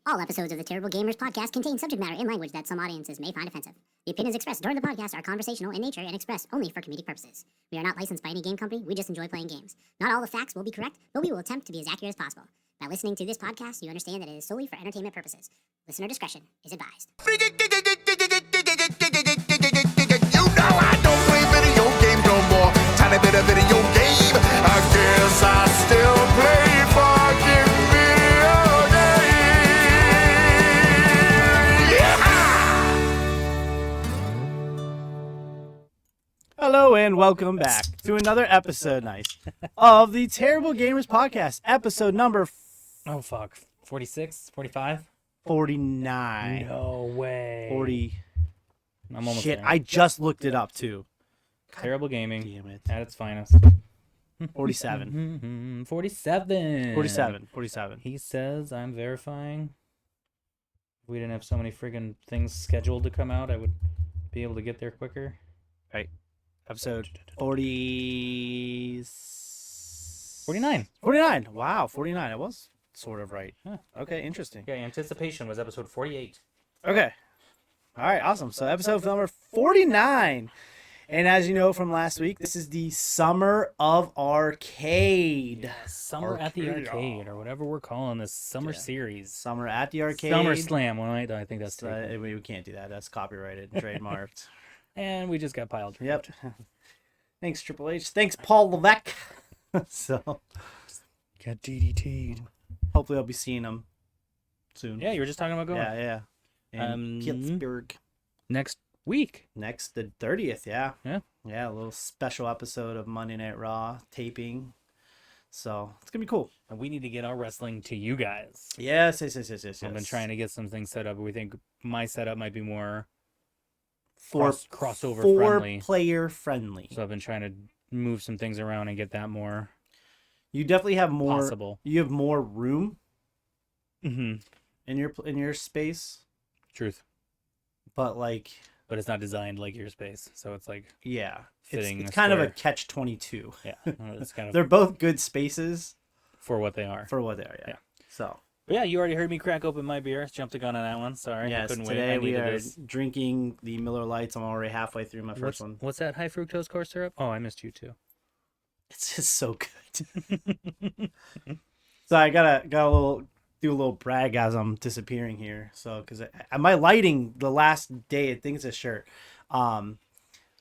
All episodes of the Terrible Gamers podcast contain subject matter and language that some audiences may find offensive. The opinions expressed during the podcast are conversational in nature and expressed only for comedic purposes. We are not licensed by any game company, we just enjoy playing games. Not all the facts will be correct, but we will attempt to be as accurate as possible. By listening to this podcast, you understand that it is solely for entertainment purposes. Listener discretion is advised. You know I don't play video games no more. Tiny bit of video game. I guess I still play fucking video games. Yeah! Hello and welcome back to another episode, of the Terrible Gamers podcast, episode number 46, 45? 49. No way. 40. I'm almost Shit, there. I just looked it up too. Terrible gaming Damn it. at its finest. 47. 47. 47. He says, I'm verifying. If we didn't have so many friggin' things scheduled to come out, I would be able to get there quicker. Right. Episode 40... 49. 49. Wow, 49. I was sort of right. Huh. Okay, interesting. Yeah, Anticipation was episode 48. Okay. All right, awesome. So episode number 49. And as you know from last week, this is the Summer of Arcade. Summer at the Arcade, or whatever we're calling this summer series. Summer at the Arcade. Summer Slam, well, I think that's We can't do that. That's copyrighted and trademarked. And we just got piled. Yep. Thanks, Triple H. Thanks, Paul Levesque. So, Got DDT'd. hopefully I'll be seeing him soon. Yeah, you were just talking about going. Yeah. In Pittsburgh. Next week. Next, the 30th, yeah. Yeah. Yeah, a little special episode of Monday Night Raw taping. So, it's going to be cool. And we need to get our wrestling to you guys. Yes. I've been trying to get some things set up. We think my setup might be more crossover friendly. Player friendly. So I've been trying to move some things around and get that more You definitely have more possible. You have more room Mm-hmm. in your space, Truth. but like But it's not designed like your space. So it's like, yeah, Fitting it's a kind of a square. catch-22. yeah, it's kind of They're both good spaces for what they are. for what they are. Yeah. Yeah. So But yeah, you already heard me crack open my beer. Jumped the gun on that one. Sorry. I yes, couldn't wait. today I we needed are this. drinking the Miller Lights. I'm already halfway through my first one. What's that high fructose corn syrup? Oh, I missed you too. It's just so good. So I gotta do a little brag as I'm disappearing here. So because my lighting the last day, I think it's a shirt. I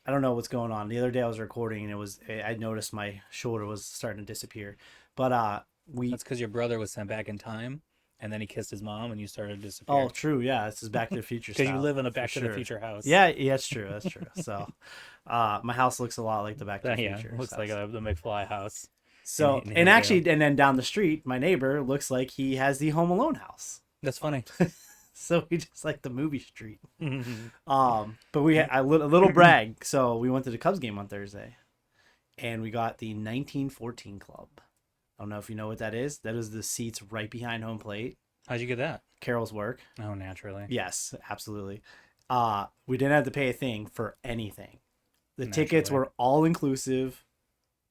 don't know what's going on. The other day I was recording and I noticed my shoulder was starting to disappear. But That's because your brother was sent back in time, and then he kissed his mom, and you started to disappear. Oh, true. Yeah, this is Back to the Future. Because you style, live in a for Back to the sure. Future house. Yeah, that's true. That's true. So, my house looks a lot like the Back to the Yeah, Future. looks so. like the McFly house. So, in and Hillsdale. actually, and then down the street, my neighbor looks like he has the Home Alone house. That's funny. So we just like the movie street. But we had a little brag. So we went to the Cubs game on Thursday, and we got the 1914 Club. I don't know if you know what that is. That is the seats right behind home plate. How'd you get that? Carol's work. Oh, naturally. Yes, absolutely. We didn't have to pay a thing for anything. The tickets Naturally. were all inclusive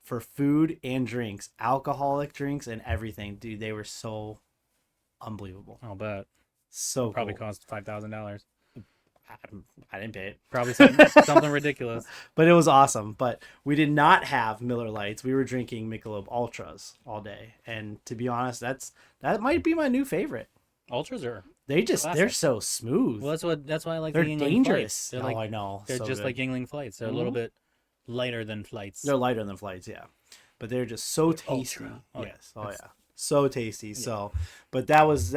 for food and drinks, alcoholic drinks and everything. Dude, they were so unbelievable. I'll bet. So Probably cool. cost $5,000. I didn't pay it, Probably something ridiculous. but it was awesome. But we did not have Miller Lights. We were drinking Michelob Ultras all day, and to be honest, that might be my new favorite. Ultras are. They're Classic. so smooth. Well, that's why I like They're the Yingling dangerous. flights. They're Oh, like I know. they're So just good. like Yingling flights. They're a little bit lighter than flights. They're lighter than flights, yeah, but they're just so tasty. Ultra. Oh, Yes, yeah. oh yeah, so tasty. So, but that was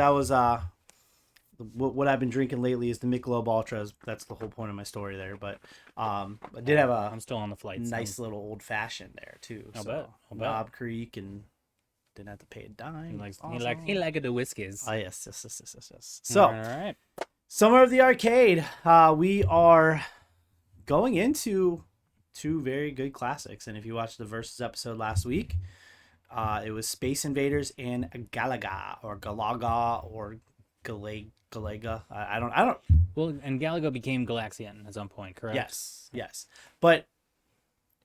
what I've been drinking lately is the Michelob Ultras. That's the whole point of my story there. But I did have a I'm still on the flights. nice little old fashioned there too. I'll so bet. I'll bet. Knob Creek and didn't have to pay a dime. He likes Awesome. he liked the whiskeys. Oh yes. So all right. Summer of the Arcade. We are going into two very good classics, and if you watched the Versus episode last week, it was Space Invaders and Galaga or Galaga. I don't. Well, and Galaga became Galaxian at some point, correct? Yes. But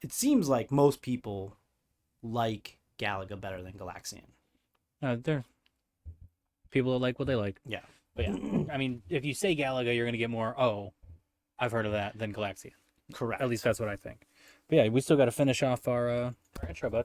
it seems like most people like Galaga better than Galaxian. They're people that like what they like. Yeah. But yeah, I mean, if you say Galaga, you're gonna get more. Oh, I've heard of that than Galaxian. Correct. At least that's what I think. But yeah, we still got to finish off our intro, bud.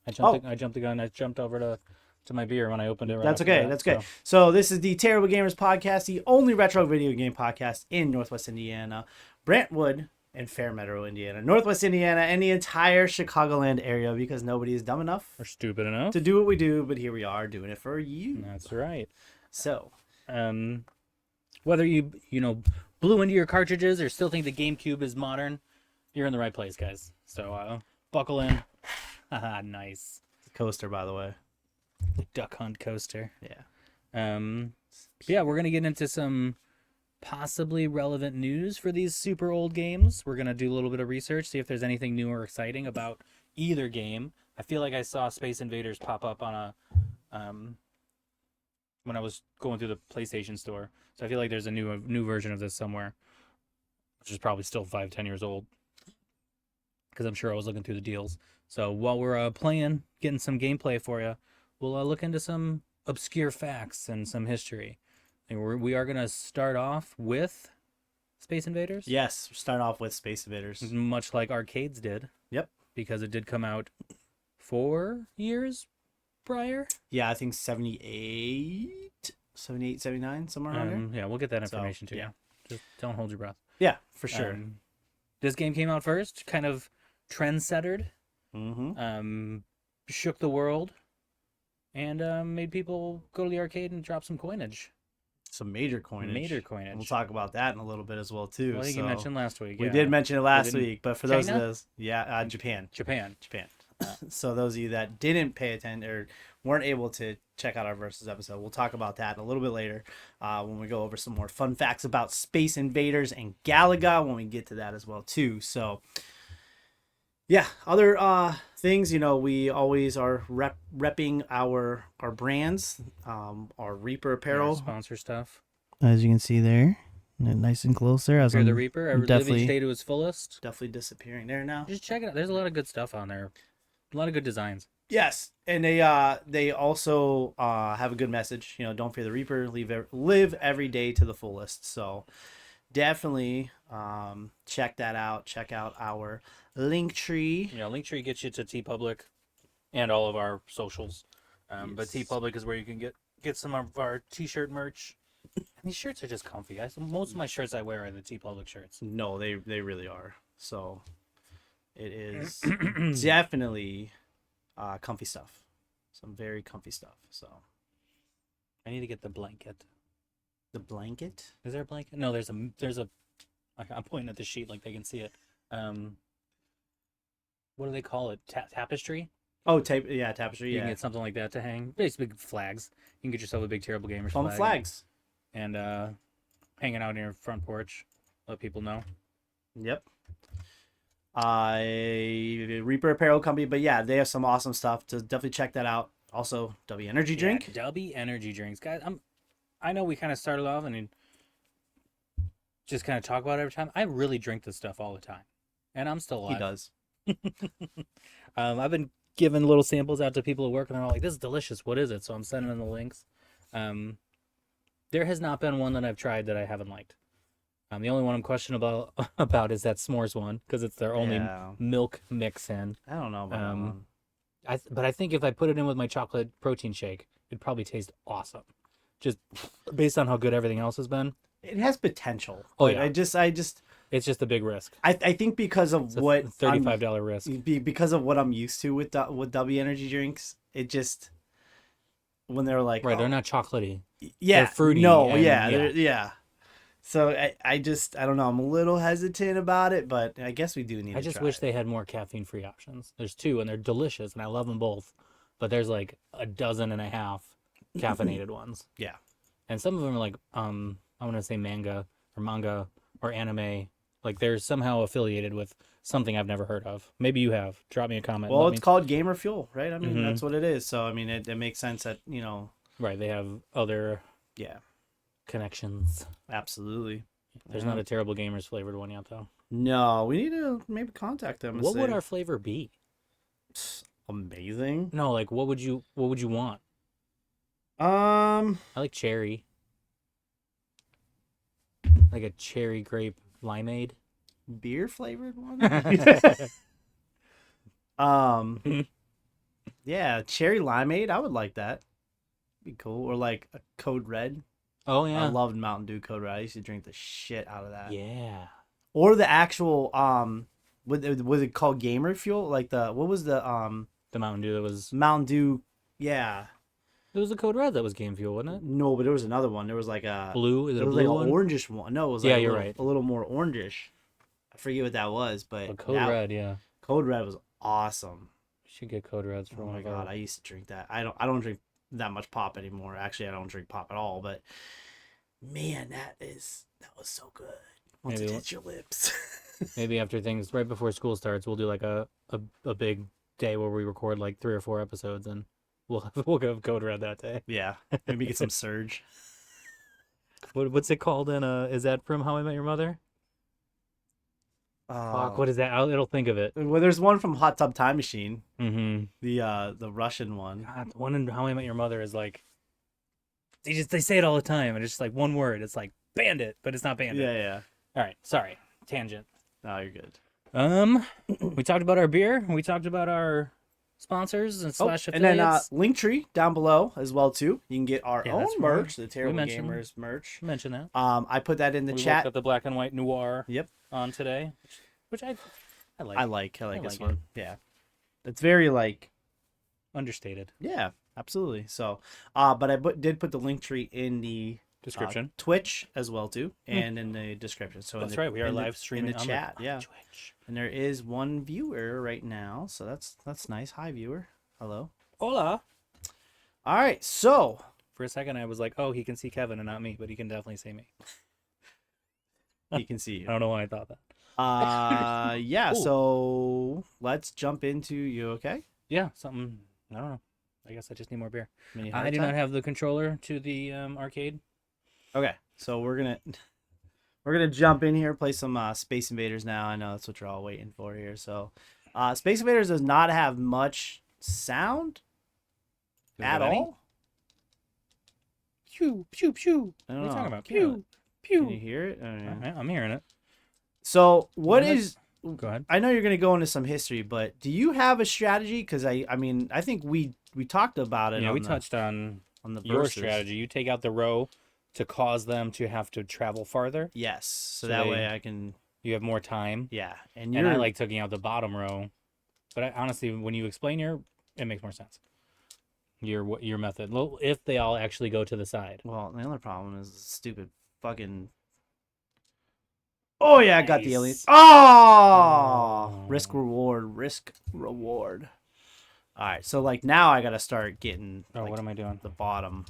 I jumped the gun. I jumped over to my beer when I opened it. Right That's after okay. that, That's okay. So this is the Terrible Gamers podcast, the only retro video game podcast in Northwest Indiana, Brentwood, and Fairmeadow, Indiana, Northwest Indiana, and the entire Chicagoland area, because nobody is dumb enough or stupid enough to do what we do, but here we are doing it for you. That's right. So, whether you blew into your cartridges or still think the GameCube is modern, you're in the right place, guys. So buckle in. Haha, nice. Coaster, by the way. The Duck Hunt coaster. Yeah. Yeah, we're gonna get into some possibly relevant news for these super old games. We're gonna do a little bit of research, see if there's anything new or exciting about either game. I feel like I saw Space Invaders pop up on a when I was going through the PlayStation store. So I feel like there's a new version of this somewhere, which is probably still 5-10 years old, because I'm sure I was looking through the deals. So while we're playing, getting some gameplay for you, we'll look into some obscure facts and some history. And we are going to start off with Space Invaders. Yes, start off with Space Invaders. Much like arcades did. Yep. Because it did come out 4 years prior. Yeah, I think 78, 79, somewhere around here. Yeah, we'll get that information to you. Just don't hold your breath. Yeah, for sure. This game came out first, kind of trendsettered. Mm-hmm. Shook the world, and made people go to the arcade and drop some coinage. Some major coinage. We'll talk about that in a little bit as well, too. Well, I think you mentioned last week. We did mention it last week, but for those of China? us, Japan. So those of you that didn't pay attention or weren't able to check out our Versus episode, we'll talk about that a little bit later when we go over some more fun facts about Space Invaders and Galaga when we get to that as well, too. So, yeah, other things, we always are repping our brands, our Reaper apparel. Sponsor stuff. As you can see there, nice and close there. You're the Reaper. Every live each day to its fullest. Definitely disappearing there now. Just check it out. There's a lot of good stuff on there. A lot of good designs. Yes, and they also have a good message. Don't fear the Reaper. Live every day to the fullest. So definitely check that out. Check out our Linktree. Yeah, Linktree gets you to TeePublic and all of our socials. But TeePublic is where you can get some of our t-shirt merch. And these shirts are just comfy. Most of my shirts I wear are the TeePublic shirts. No, they really are. So it is definitely comfy stuff. Some very comfy stuff. So I need to get the blanket. The blanket? Is there a blanket? No, there's a. I'm pointing at the sheet like they can see it. What do they call it? Tapestry? Oh, tapestry. You can get something like that to hang. Basically, flags. You can get yourself a big Terrible Gamers flag. Flags. And hanging out in your front porch. Let people know. Yep. Reaper Apparel Company, but yeah, they have some awesome stuff. So definitely check that out. Also, W Energy Drink. W Energy Drinks, guys. I know we kind of started off and just kind of talk about it every time. I really drink this stuff all the time, and I'm still alive. He does. I've been giving little samples out to people at work, and they're all like, "This is delicious. What is it?" So I'm sending them the links. There has not been one that I've tried that I haven't liked. The only one I'm questionable about is that s'mores one, because it's their only milk mix in. I don't know about that one. But I think if I put it in with my chocolate protein shake, it'd probably taste awesome. Just based on how good everything else has been. It has potential. Oh yeah. I just. It's just a big risk. I think because of what $35 risk. Because of what I'm used to with W Energy drinks, it just when they're like they're not chocolatey. Yeah, they're fruity. No, yeah. So I don't know. I'm a little hesitant about it, but I guess we do need. I just wish they had more caffeine-free options. There's 2, and they're delicious, and I love them both. But there's like a dozen and a half caffeinated ones. Yeah, and some of them are like I want to say manga or anime. Like they're somehow affiliated with something I've never heard of. Maybe you have. Drop me a comment. Well, it's called Gamer Fuel, right? I mean, that's what it is. So I mean, it makes sense that Right, they have other connections. Absolutely. There's not a Terrible Gamers flavored one yet, though. No, we need to maybe contact them. What would our flavor be? Amazing. No, like what would you want? I I like cherry. Like a cherry grape limeade. Beer flavored one. Yeah, cherry limeade. I would like that. Be cool. Or like a Code Red. Oh yeah. I loved Mountain Dew Code Red. I used to drink the shit out of that. Yeah. Or the actual was it called Gamer Fuel? Like what was the The Mountain Dew that was. Mountain Dew? Yeah. It was the Code Red that was Game Fuel, wasn't it? No, but there was another one. There was like a Blue. Is it There a was blue like an one? orangish one. No, it was Yeah, like you're a little, right. a little more orangish. I forget what that was, but A Code Red, yeah. Code Red was awesome. We should get Code Reds for Oh one my of god, our. I used to drink that. I don't drink that much pop anymore. Actually, I don't drink pop at all. But man, that was so good. Once Maybe it we'll- hits your lips. Maybe after things right before school starts, we'll do like a big day where we record like 3 or 4 episodes, and we'll go Code Red that day. Yeah, maybe get some Surge. What's it called? In is that from How I Met Your Mother? Fuck, what is that? It'll think of it. Well, there's one from Hot Tub Time Machine, Mm-hmm. the Russian one. God, the one in How I Met Your Mother is like they say it all the time, and it's just like one word. It's like bandit, but it's not bandit. Yeah. All right, sorry, tangent. No, you're good. We talked about our beer. We talked about our sponsors and slash and then affiliates. Linktree down below as well too. You can get our Yeah, own that's merch, right. the Terrible mentioned- Gamers merch. Mention that. I put that in the We chat. looked at the black and white noir. Yep. On today, which I like. I like this like one. it. Yeah. It's very like Understated yeah, absolutely. So, but I did put the link tree in the description. Twitch as well too, and in the description. So That's in the, right. We are in the- live streaming in the on chat. on Yeah, Twitch. and there is one viewer right now, so that's nice. Hi, viewer. Hello. Hola. All right, so For a second, I was like, "Oh, he can see Kevin and not me, but he can definitely see me." you can see I you. don't know why I thought that. Yeah. Ooh. So let's jump into you. Okay. Yeah, something. I don't know. I guess I just need more beer. Mini I heart do attack? not have the controller to the arcade. Okay, so we're gonna jump in here, play some Space Invaders now. I know that's what you're all waiting for here. So, Space Invaders does not have much sound Does it at have any? all. Pew pew pew. I What don't are you talking know. about? Can you- Pew Can you pew. hear it? Oh, yeah. Alright, I'm hearing it. So, what Well, is? Go ahead. I know you're gonna go into some history, but do you have a strategy? Because I mean, I think we talked about it. Yeah, on we the, touched on on the your verses. strategy. You take out the row to cause them to have to travel farther. Yes, so So that they- way I can. You have more time. Yeah, and And you're I like taking out the bottom row. But honestly, when you explain it makes more sense. Your method. Well, if they all actually go to the side. Well, the other problem is the stupid fucking. Oh yeah, I got the Nice. alien. Oh, risk reward. All right, so like now I gotta start getting Oh, like, what am I doing? the bottom.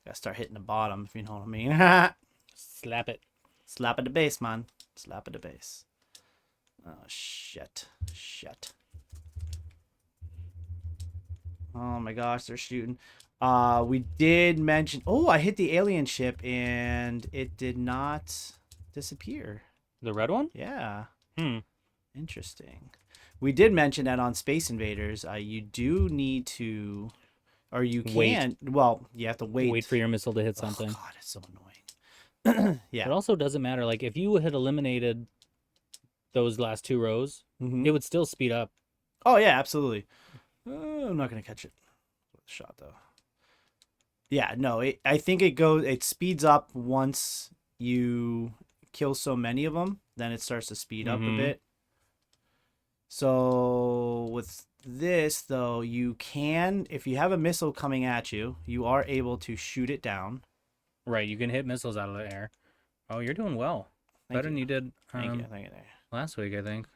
Gotta start hitting the bottom, if you know what I mean. Slap it. Slap at the base, man. Slap at the base. Oh shit. Oh my gosh, they're shooting. We did mention. Oh, I hit the alien ship and it did not disappear. The red one? Yeah, Hmm. interesting. We did mention that on Space Invaders, you do need to, or you Wait. can. Well, you have to wait. Wait for your missile to hit Oh something. god, it's so annoying. Yeah. It also doesn't matter. Like if you had eliminated those last 2 rows, Mhm. it would still speed up. Oh yeah, absolutely. I'm not gonna catch it. Shot though. Yeah, no. I think it speeds up once you kill so many of them. Then it starts to speed up a Mhm. bit. So with this though, you can, if you have a missile coming at you, you are able to shoot it down. Right, you can hit missiles out of the air. Oh, you're doing well. Thank Better than you did Thank you. Thank you. last week, I think.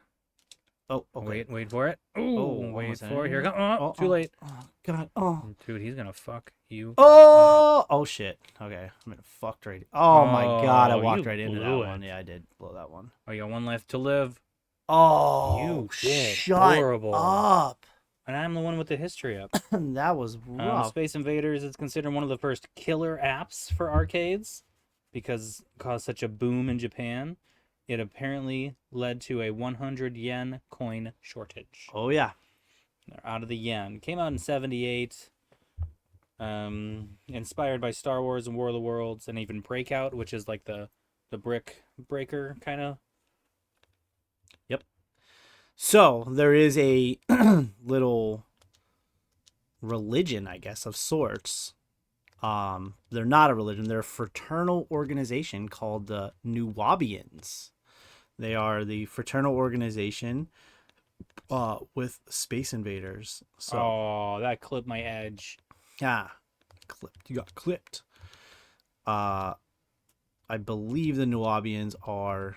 Oh, okay. Wait for it. Ooh, Oh, wait almost for it. Here it there. comes. Oh, too late. Oh god. Oh. Dude, he's gonna fuck you. Oh shit. Okay, I'm gonna fucked right. Oh my god, I Oh, walked you right into that blew one. it. Yeah, I did blow that one. Oh, you got 1 life to live. Oh, You did shut horrible. up. And I'm the one with the history up. That was rough. Space Invaders is considered one of the first killer apps for arcades because it caused such a boom in Japan. It apparently led to a 100 yen coin shortage. Oh yeah. They're out of the yen. Came out in 78. Inspired by Star Wars and War of the Worlds and even Breakout, which is like the the brick breaker kind of. So there is a little religion, I guess, of sorts. They're not a religion. They're a fraternal organization called the Nuwabians. They are the fraternal organization with Space Invaders. So, Oh, that clipped my edge. yeah, clipped. You got clipped. I believe the Nuwabians are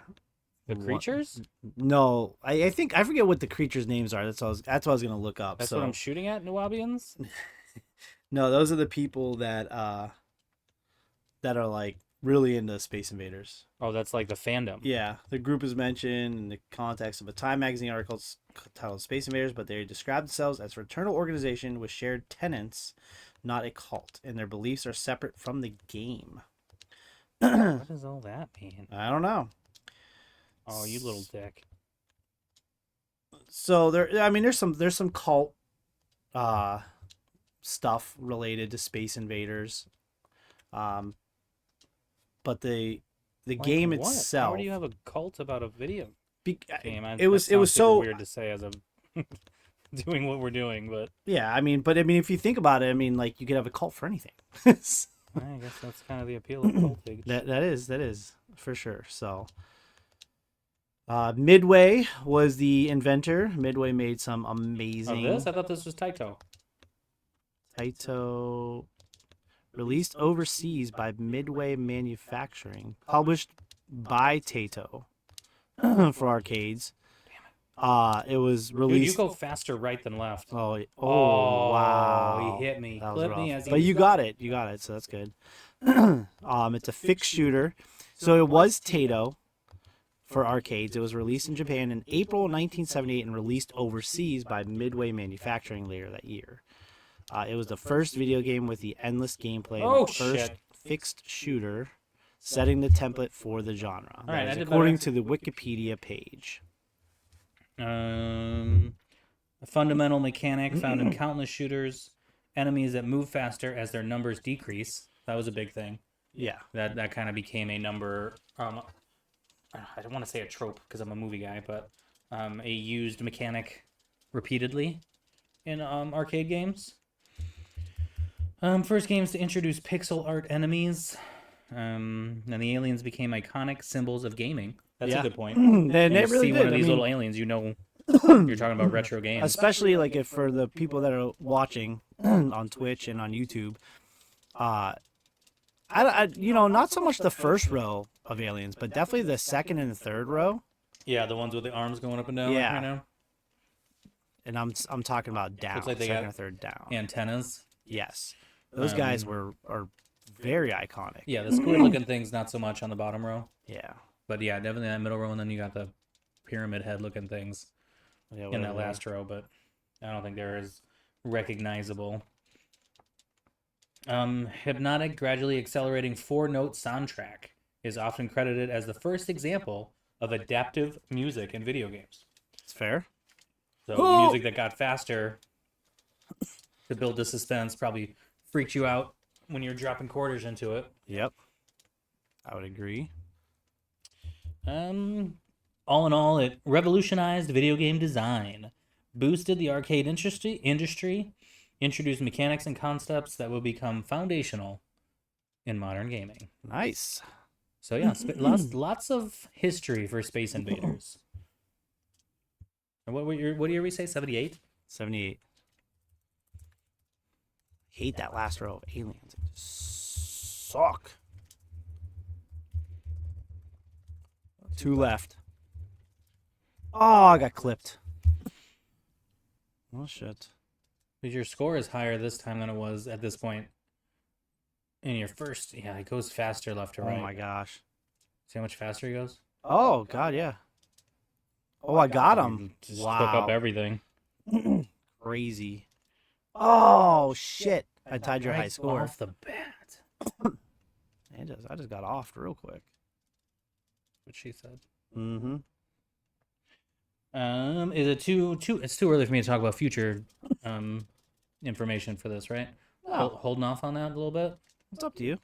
The creatures? No, I think I forget what the creatures' names are. That's what I was gonna look up. That's so what I'm shooting at, Nuwabians? no, those are the people that are like really into Space Invaders. Oh, that's like the fandom. Yeah, the group is mentioned in the context of a Time magazine article titled Space Invaders, but they describe themselves as a fraternal organization with shared tenets, not a cult, and their beliefs are separate from the game. What does all that mean? I don't know. Oh, you little dick. So there's some cult stuff related to Space Invaders. But the Like game what? itself, How do you have a cult about a video game? it was super so weird to say as a doing what we're doing, but yeah, but if you think about it, like you could have a cult for anything. I guess that's kind of the appeal of cultage. that is for sure. So Midway was the inventor. Midway made some amazing Of this? I thought this was Taito. Taito, released overseas by Midway Manufacturing, published by Taito for arcades. It was Dude, released. you go faster right than left. Oh, Oh, wow. he hit me. That was Clip me rough. as he But you got it. You got it. So that's good. It's a fixed shooter. So it was Taito for arcades. It was released in Japan in April 1978 and released overseas by Midway Manufacturing later that year. It was the first video game with the endless gameplay and Oh, the first shit. fixed shooter, setting the template for the genre. All right, That I is did according better. to the Wikipedia page. A fundamental mechanic found in countless shooters, enemies that move faster as their numbers decrease. That was a big thing. Yeah. That kind of became a number. I don't want to say a trope because I'm a movie guy, but a used mechanic repeatedly in arcade games. First games to introduce pixel art enemies, and the aliens became iconic symbols of gaming. That's Yeah. a good point. They You really see did. one of I these mean, little aliens, you're talking about retro games. especially like if for the people that are watching on Twitch and on YouTube, I not so much the first row of aliens, but definitely the second and the third row. Yeah, the ones with the arms going up and down. Yeah. Right now. And I'm talking about down, Looks like they second got or third down. Antennas. Yes, those guys are very iconic. Yeah, the square looking things not so much on the bottom row, Yeah. but yeah, definitely that middle row, and then you got the pyramid head looking things Yeah, in that whatever. last row, but I don't think they're as recognizable. Hypnotic, gradually accelerating 4-note soundtrack is often credited as the first example of adaptive music in video games. It's fair. So music that got faster to build the suspense probably freaked you out when you're dropping quarters into it. Yep. I would agree. All in all, it revolutionized video game design, boosted the arcade industry, introduced mechanics and concepts that will become foundational in modern gaming. Nice. So yeah, lots of history for Space Invaders. And what year we say? 78? 78. Hate that last row of aliens. They just suck. 2 left. Oh, I got clipped. Oh, shit. Because your score is higher this time than it was at this point. In your first, yeah, it goes faster left to right. Oh, my gosh. See how much faster he goes? Oh, God, yeah. Oh, I got him. Just Wow. took up everything. Crazy. Oh, shit. I tied your high Right score. off the bat. I just got off real quick. What she said. Mm-hmm. Is it too? It's too early for me to talk about future information for this, right? Oh. Holding off on that a little bit. It's up to you.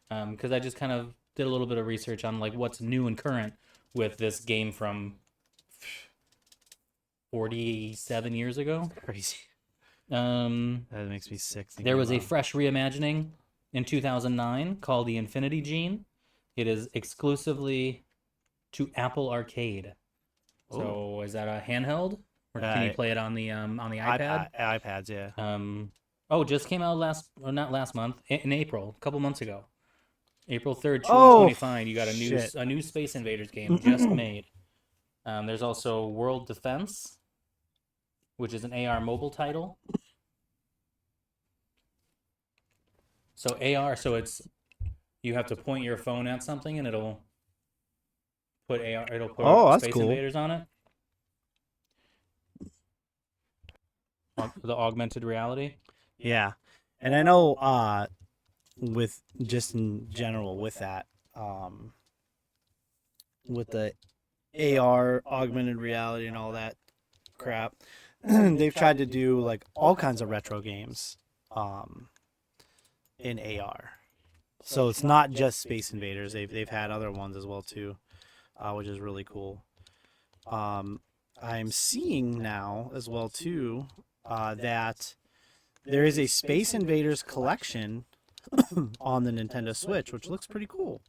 Because I just kind of did a little bit of research on like what's new and current with this game from 47 years ago. Crazy. Um, That makes me sick. there was a fresh reimagining in 2009 called the Infinity Gene. It is exclusively to Apple Arcade. So is that a handheld, or can you play it on the iPad? iPads, yeah. Just came out not last month, in April, a couple months ago. April 3rd, Oh, 2025. You got shit. a new Space Invaders game just made. There's also World Defense, which is an AR mobile title. So AR, you have to point your phone at something and it'll put that's Space cool. Invaders on it. The augmented reality. Yeah. And I know with just in general with that, with the AR augmented reality and all that crap, they've tried to do like all kinds of retro games in AR. So it's not just Space Invaders. They've had other ones as well too, which is really cool. I'm seeing now as well too that there is a Space Invaders collection on the Nintendo Switch, which looks pretty cool.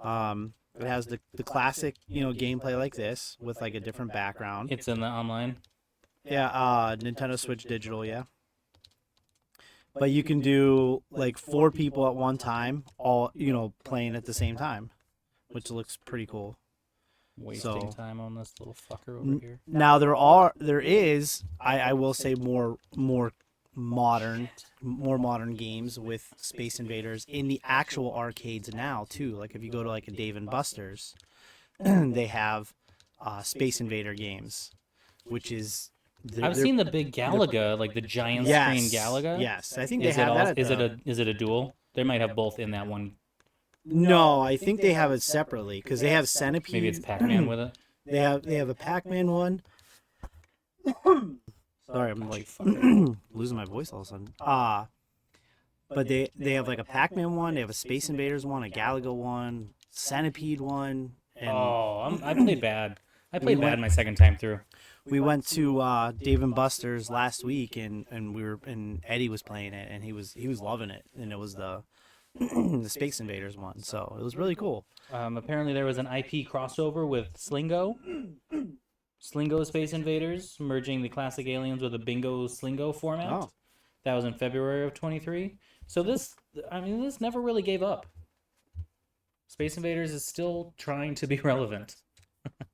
It has the classic, gameplay like this with like a different background. It's in the online. Yeah, Nintendo Switch Digital, yeah. But you can do like 4 people at one time, all playing at the same time, which looks pretty cool. Wasting time on this little fucker over here. Now there is, I will say more modern games with Space Invaders in the actual arcades now too. Like if you go to like a Dave and Buster's, they have Space Invader games, which is I've seen the big Galaga, like the giant screen Galaga. Yes, I think they have that. Is it a dual? They might have both in that one. No, I think they have it separately because they have Centipede. Maybe it's Pac-Man with it. They have a Pac-Man one. Sorry, I'm like losing my voice all of a sudden. But they have like a Pac-Man one, they have a Space Invaders one, a Galaga one, Centipede one. And I played bad. I played bad my second time through. We went to Dave and Buster's last week, and Eddie was playing it, and he was loving it, and it was the the Space Invaders one, so it was really cool. Apparently there was an IP crossover with Slingo. Slingo Space Invaders, merging the classic aliens with a bingo Slingo format. Oh. That was in February of 23. So this never really gave up. Space Invaders is still trying to be relevant.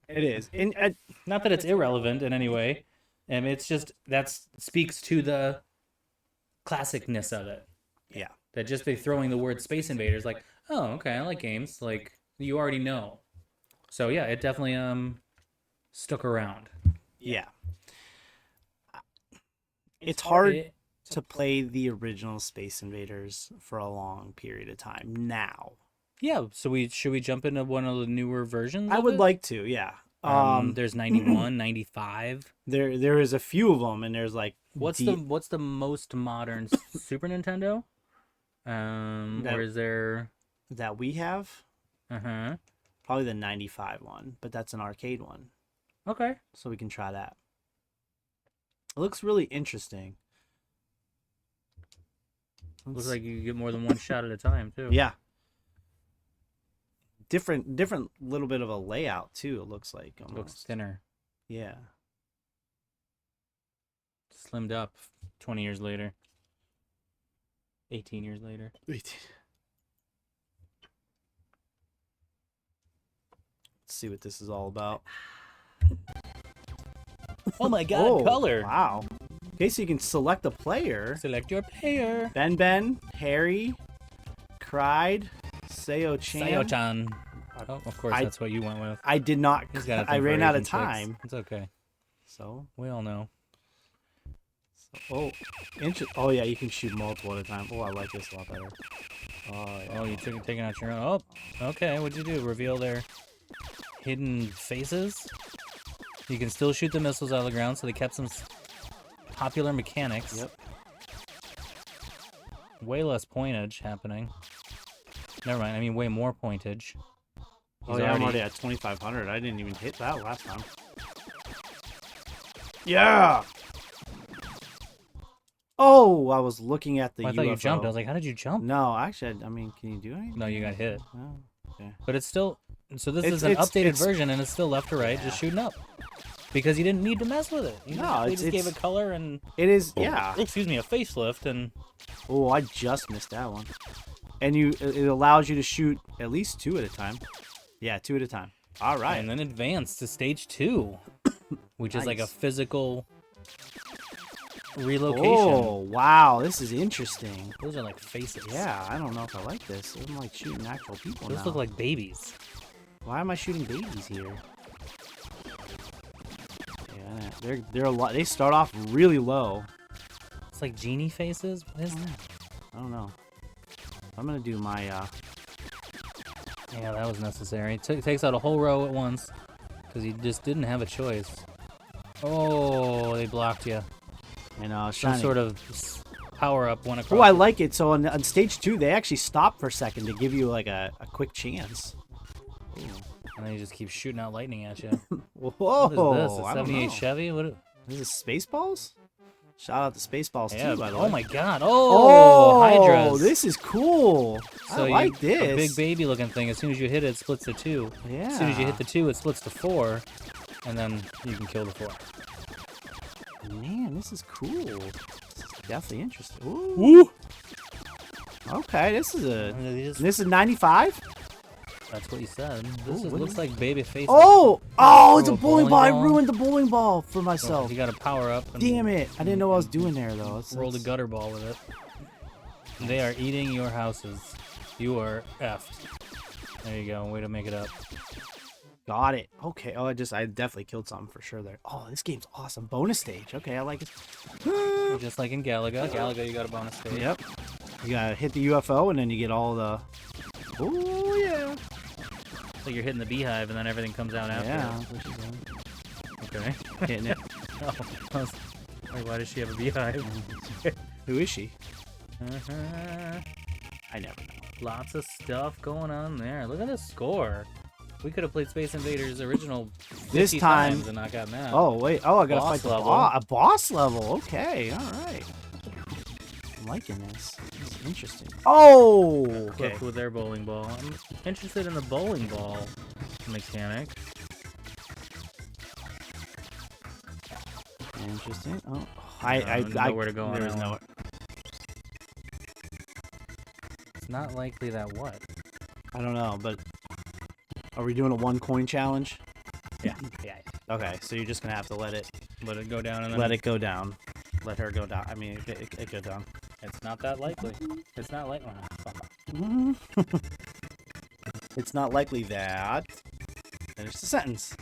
It is. And not that it's irrelevant in any way. It's just that speaks to the classicness of it. Yeah. That just by throwing the word Space Invaders, like, oh, okay, I like games. Like, you already know. So yeah, it definitely stuck around. Yeah. It's hard to play the original Space Invaders for a long period of time now. Yeah, so should we jump into one of the newer versions? I would like to, yeah. There's 91, 95. There is a few of them, and there's like what's the most modern Super Nintendo? Or is there that we have? Uh-huh. Probably the 95 one, but that's an arcade one. Okay. So we can try that. It looks really interesting. Looks like you get more than one shot at a time, too. Yeah. Different little bit of a layout too, it looks like. Almost. Looks thinner. Yeah. Slimmed up 20 years later. 18 years later. Let's see what this is all about. Oh my god, color! Wow. Okay, so you can select a player. Select your player. Ben, Harry, Cried, Sayo-chan. Sayo-chan. Oh, of course, that's what you went with. I did not. I ran out of time. It's okay. So we all know. Oh yeah, you can shoot multiple at a time. Oh, I like this a lot better. Oh, you taking out your own. Oh, okay. What'd you do? Reveal their hidden faces? You can still shoot the missiles out of the ground, so they kept some popular mechanics. Yep. Way less pointage happening. Never mind. I mean, way more pointage. Oh He's yeah, I'm already at 2,500. I didn't even hit that last time. Yeah. Oh, I was looking at the I UFO. thought you jumped. I was like, how did you jump? No, actually, I mean, can you do anything? No, you got hit. Oh, okay. But it's still. So this It's- is an it's- updated it's- version, and it's still left to right, just shooting up. Because you didn't need to mess with it. They just gave it color and. It is, yeah. Excuse me, a facelift and. Oh, I just missed that one. And it allows you to shoot at least 2 at a time. Yeah, 2 at a time. All right. And then advance to stage 2, which is like a Nice. physical relocation. Oh, wow. This is interesting. Those are like faces. Yeah, I don't know if I like this. I'm like shooting actual people Those now. look like babies. Why am I shooting babies here? Yeah, they're a lot. They start off really low. It's like genie faces. What is that? I don't know. I'm gonna do my Yeah, that was necessary. It takes out a whole row at once because you just didn't have a choice. Oh, they blocked you. Some Some sort of power up went across. Oh, I you. like it. So on stage 2, they actually stop for a second to give you like a quick chance. Ooh. And then you just keep shooting out lightning at you. Whoa! What is this? A I don't 78 know. Chevy? What? This is Spaceballs? Shout out to Spaceballs Yeah. too, by the way. Oh my God! Oh, Hydras. This is cool. So I like this. A big baby-looking thing. As soon as you hit it, it splits to 2. Yeah. As soon as you hit the 2, it splits to 4, and then you can kill the 4. Man, this is cool. This is definitely interesting. Ooh. Woo! Okay, this is a. And they just- This is 95. That's what you said. This Ooh, just what looks is- like baby faces. Oh! Oh, it's Throw a a bowling bowling ball. I ball. ruined the bowling ball for So myself. you got to power up. And Damn it! I didn't know what I was doing there though. Roll the gutter ball with it. They are eating your houses. You are effed. There you go. Way to make it up. Got it. Okay. Oh, I definitely killed something for sure there. Oh, this game's awesome. Bonus stage. Okay, I like it. Just like in Galaga. Galaga, you got a bonus stage. Yep. You gotta hit the UFO and then you get all the. Oh yeah. So you're hitting the beehive and then everything comes out after. Yeah. That's what she's doing. Okay. Hitting it. Oh, I was like, why does she have a beehive? Who is she? Uh-huh. I never know. Lots of stuff going on there. Look at the score. We could have played Space Invaders original 50 This time- times and not gotten that. Oh wait. Oh, I gotta Boss fight the level. a boss level. Okay. All right. I'm liking this. This is interesting. Oh. Okay. Equipped with their bowling ball. I'm interested in the bowling ball mechanic. Interesting. Oh. Nowhere to go on There's that one. nowhere. It's not likely that what? I don't know, but are we doing a 1 coin challenge? Yeah. Yeah. Okay, so you're just gonna have to let it Let it go down and then let it go down. Let her go down. I mean, it go down. It's not that likely. It's not likely. It's not likely that. Finish the sentence.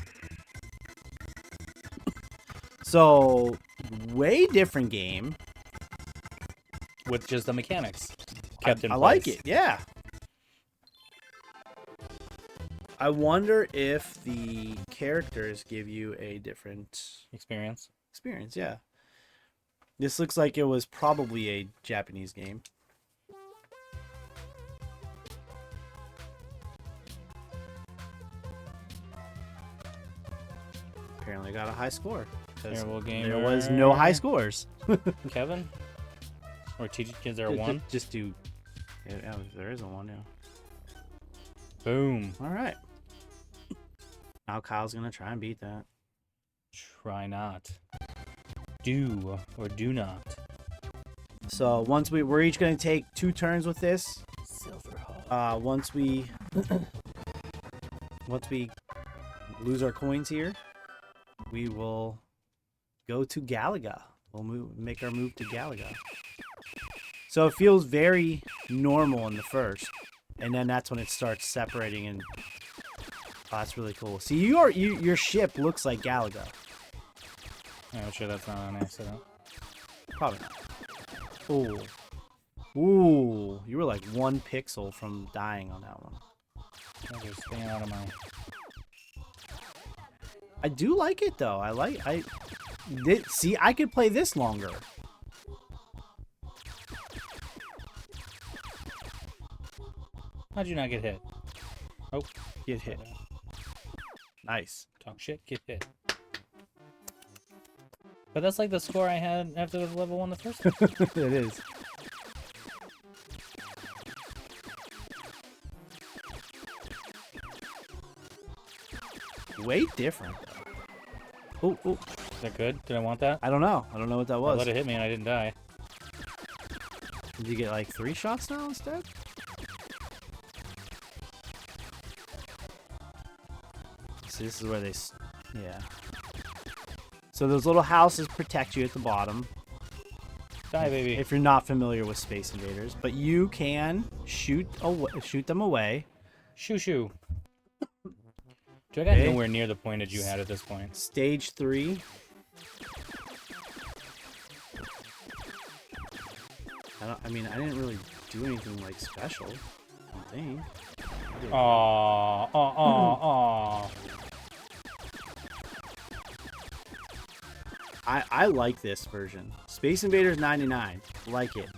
So, way different game. With just the mechanics kept in I place. like it. Yeah. I wonder if the characters give you a different Experience. experience. Yeah. This looks like it was probably a Japanese game. Apparently got a high score. 'Cause Terrible game. there was no high scores. Kevin? Or teach kids there one? Just do. Yeah, there is a one, yeah. Boom. All right. Now Kyle's gonna try and beat that. Try not. Do or do not. So once we're each gonna take 2 turns with this. Silver Hall. Once we lose our coins here, we will go to Galaga. We'll make our move to Galaga. So it feels very normal in the first, and then that's when it starts separating. And that's really cool. See, your ship looks like Galaga. I'm sure that's not an accident. Probably not. Ooh. Ooh. You were like 1 pixel from dying on that one. I'm just staying out of my... I do like it though. See, I could play this longer. How'd you not get hit? Oh, Get hit. Nice. talk shit, get hit. But that's like the score I had after the level 1 the first time. It is. Way different. Oh, oh. Is that good? Did I want that? I don't know. I don't know what that I was. let it hit me and I didn't die. Did you get like 3 shots now instead? See, this is where they... Yeah. So those little houses protect you at the bottom. Die, baby. If you're not familiar with Space Invaders. But you can shoot them away. Shoo shoo. Dude, I got nowhere near the pointage you had at this point. Stage 3. I mean, I didn't really do anything like special. I don't think. Aww, aww, aww, aww. I like this version. Space Invaders 99. Like it.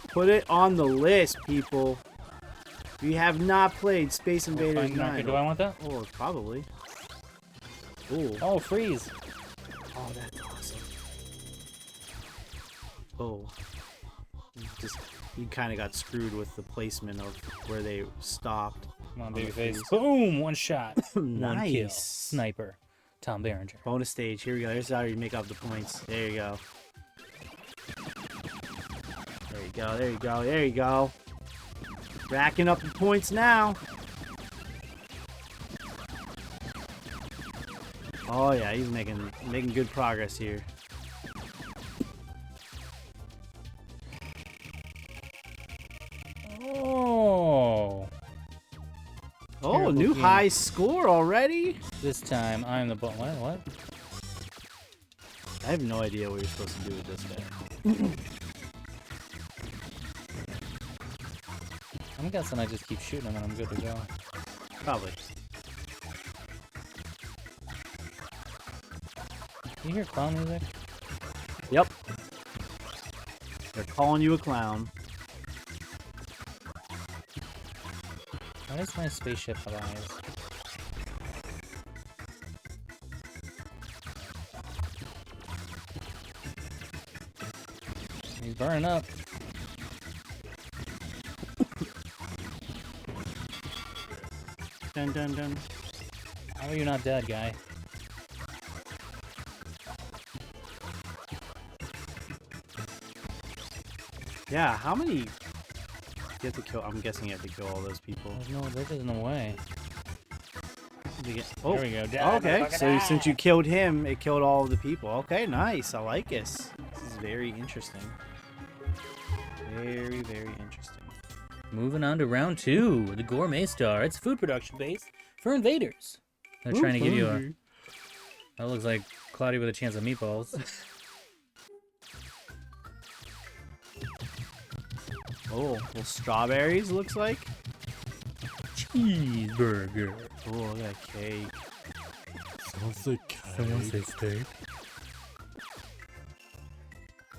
Put it on the list, people. If you have not played Space Invaders 9. Do I want that? Oh, probably. Ooh. Oh, freeze. Oh, that's awesome. Oh. You kind of got screwed with the placement of where they stopped. Come on, baby face. Boom! One shot. Nice. 1 kill. Sniper. Tom Berenger. Bonus stage. Here we go. Here's how you make up the points. There you go. There you go. There you go. There you go. Racking up the points now. Oh yeah, he's making good progress here. Oh. Oh, Terrible new game. high score already? This time I'm the button. What? I have no idea what you're supposed to do with this guy. I'm guessing I just keep shooting him and I'm good to go. Probably. You hear clown music? Yep. They're calling you a clown. Why does my spaceship have eyes? He's burning up. Dun dun dun. How are you not dead, guy? Yeah, how many... You have to kill... I'm guessing you have to kill all those people. There's no way. Oh, There we go. Die, okay. motherfucker, So die. since you killed him, it killed all of the people. Okay, nice. I like this. This is very interesting. Very, very interesting. Moving on to round 2, the Gourmet Star. It's food production base for invaders. They're trying to give you a... That looks like Cloudy with a chance of meatballs. Oh, little strawberries, looks like. Cheeseburger. Oh, look at that cake. Someone say steak.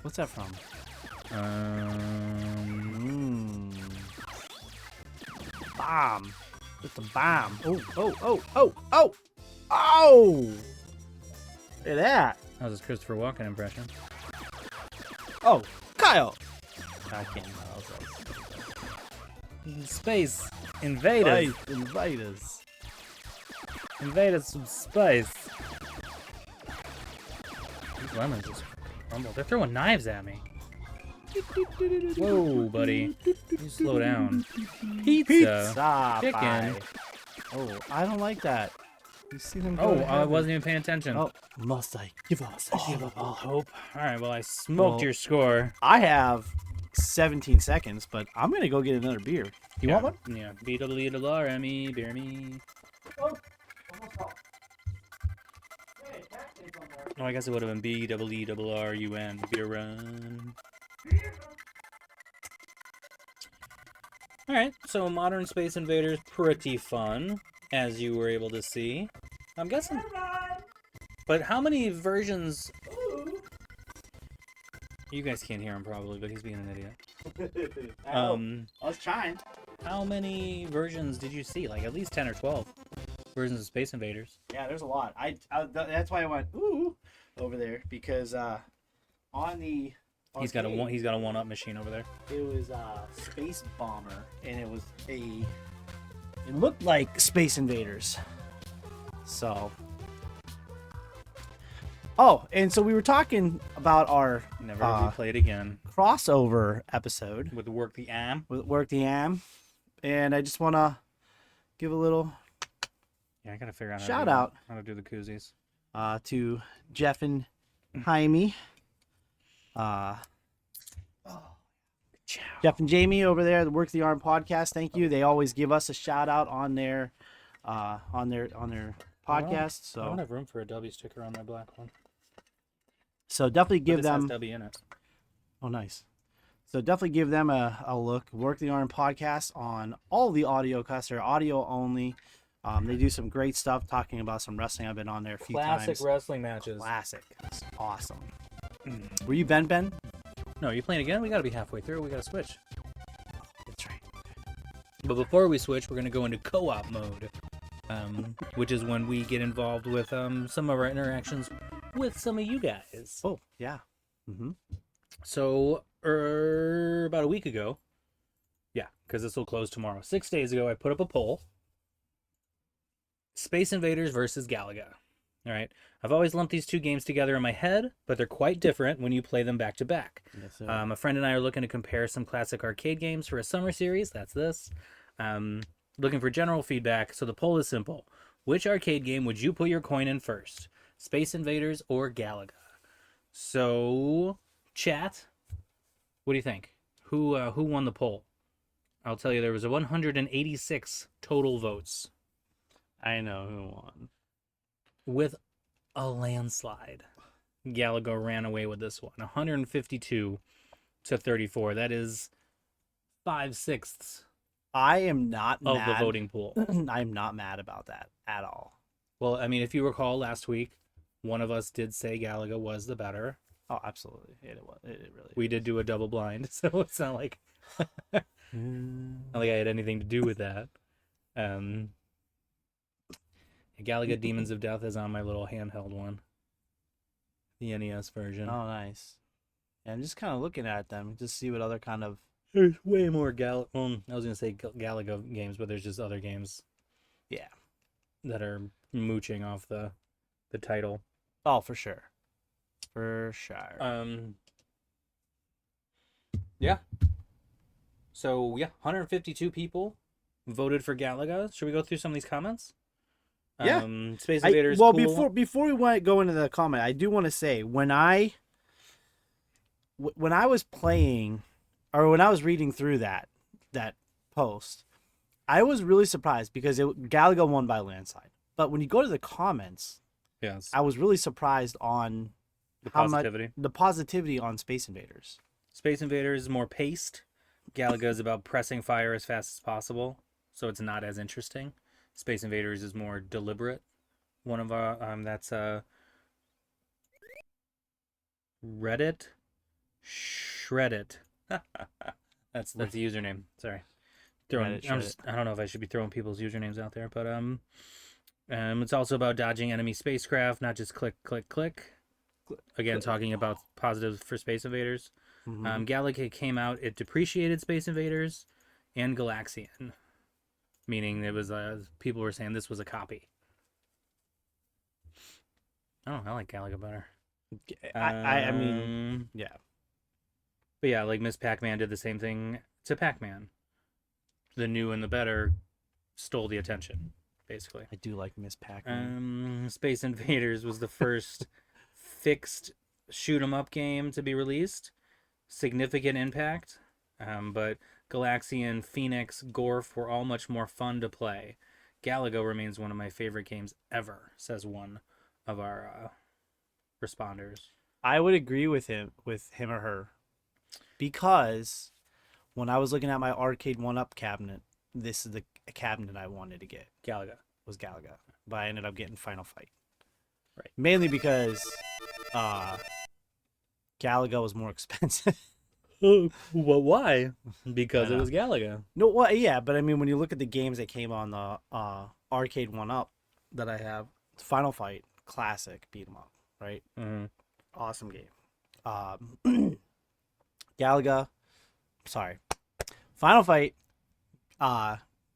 What's that from? Bomb. With the bomb. Oh, oh, oh, oh, oh! Oh! Look at that. That was his Christopher Walken impression. Oh, Kyle! I can't know. Space Invaders. Space Invaders. Invaders some space. These lemons just crumble. They're throwing knives at me. Whoa, buddy. You slow down. Pizza. Chicken. Pie. Oh, I don't like that. You see them go Oh, to I heaven. wasn't even paying attention. Oh, must I give up all hope? Alright, well, I smoked your score. I have 17 seconds, but I'm gonna go get another beer. You want one? Yeah. BWRME, beer me. Oh, I guess it would have been BWRUN, beer run. Alright, so Modern Space Invaders, pretty fun, as you were able to see. I'm guessing... But how many versions... You guys can't hear him probably, but he's being an idiot. I was trying. How many versions did you see? Like at least 10 or 12 versions of Space Invaders. Yeah, there's a lot. That's why I went ooh over there because on the He's got a one-up machine over there. it was Space Bomber and it looked like Space Invaders. So and so we were talking about our Never to be played again. crossover episode With Work the Am. with Work the Am, and I just want to give a little Yeah, I gotta figure out shout out how to do the koozies. to Jeff and Jaime, Jeff and Jamie over there at the Work the Arm podcast. Thank you. They always give us a shout out on their podcast. I don't So have room for a W sticker on my black one. definitely But give this has them. W in it. Oh, nice. So definitely give them a look. Work the Arm podcast on all the audio cuts. They're audio only. They do some great stuff talking about some wrestling. I've been on there a few times. wrestling matches. Classic. It's awesome. Were you Ben? No, are you playing again? We gotta be halfway through. We gotta switch. That's right. But before we switch, we're gonna go into co-op mode, which is when we get involved with some of our interactions with some of you guys. Oh, yeah. Mm-hmm. So, about a week ago, yeah, because this will close tomorrow. 6 days ago, I put up a poll: Space Invaders versus Galaga. All right, I've always lumped these two games together in my head, but they're quite different when you play them back to back. Yes, sir. A friend and I are looking to compare some classic arcade games for a summer series. That's this. Looking for general feedback. So the poll is simple: which arcade game would you put your coin in first? Space Invaders or Galaga? So, chat, what do you think? Who won the poll? I'll tell you, there was 186 total votes I know who won. with a landslide. Galaga ran away with this one, 152 to 34. That is 5/6 I am not of mad. the voting pool. I'm not mad about that at all. Well, I mean, if you recall last week, one of us did say Galaga was the better. Oh, absolutely. It was. It really. We did do a double blind, so it's not like not like I had anything to do with that. Galaga Demons of Death is on my little handheld one, the NES version. Oh, nice. Yeah, I'm just kind of looking at them to see what other kind of. There's way more I was gonna say Galaga games, but there's just other games. Yeah. That are mooching off the title. Oh, for sure. For sure. Yeah. So yeah, 152 people voted for Galaga. Should we go through some of these comments? Yeah. Space Invaders. Cool. Before we go into the comment, I do want to say when I was playing, or when I was reading through that post, I was really surprised because Galaga won by landslide. But when you go to the comments, Yes. I was really surprised on The how positivity. much the positivity on Space Invaders. Space Invaders is more paced. Galaga is about pressing fire as fast as possible, so it's not as interesting. Space Invaders is more deliberate. One of our that's Reddit Shreddit. That's the username. Sorry. Reddit I don't know if I should be throwing people's usernames out there, but it's also about dodging enemy spacecraft, not just click, click, click. Again, talking about positives for Space Invaders. Mm-hmm. Galaga came out, it depreciated Space Invaders and Galaxian, meaning it was people were saying this was a copy. I like Galaga better. I mean, yeah. But yeah, like Miss Pac-Man did the same thing to Pac-Man. The new and the better stole the attention, basically. I do like Miss Pac-Man. Space Invaders was the first fixed shoot 'em up game to be released. Significant impact. But Galaxian, Phoenix, Gorf were all much more fun to play. Galaga remains one of my favorite games ever, says one of our responders. I would agree with him or her, because when I was looking at my arcade 1-up cabinet, this is the cabinet I wanted to get. Galaga. Was Galaga, but I ended up getting Final Fight. Right. Mainly because Galaga was more expensive. Why? Because I it know. was Galaga. No, well, yeah, but I mean, when you look at the games that came on the arcade one up that I have, Final Fight, classic beat 'em up, right? Mm-hmm. Awesome game. Galaga, sorry, Final Fight,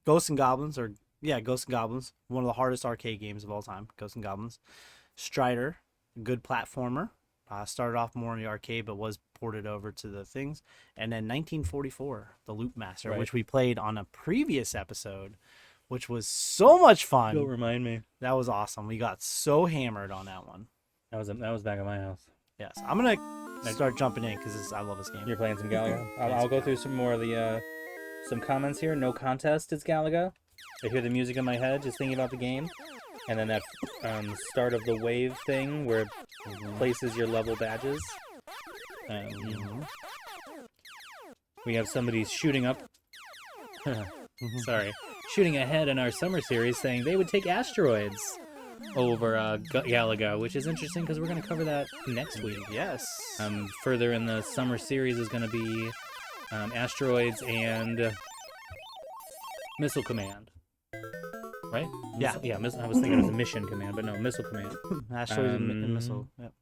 Ghosts and Goblins, Ghosts and Goblins, one of the hardest arcade games of all time. Ghosts and Goblins, Strider, good platformer. Started off more in the arcade, but was ported over to the things. And then 1944, the Loop Master, Right. which we played on a previous episode, which was so much fun. Don't remind me. That was awesome. We got so hammered on that one. That was back at my house. Yes, I'm gonna start jumping in because I love this game. You're playing some Galaga. I'll go through some more of the some comments here. No contest. It's Galaga. I hear the music in my head, just thinking about the game, and then that start of the wave thing where it places your level badges. We have somebody shooting up. Sorry, shooting ahead in our summer series, saying they would take asteroids over Galaga, which is interesting because we're going to cover that next week. Yes. Further in the summer series is going to be asteroids and missile command, right? Yeah. Yeah. I was thinking it was a mission command, but no, missile command. Asteroid and missile. Yep.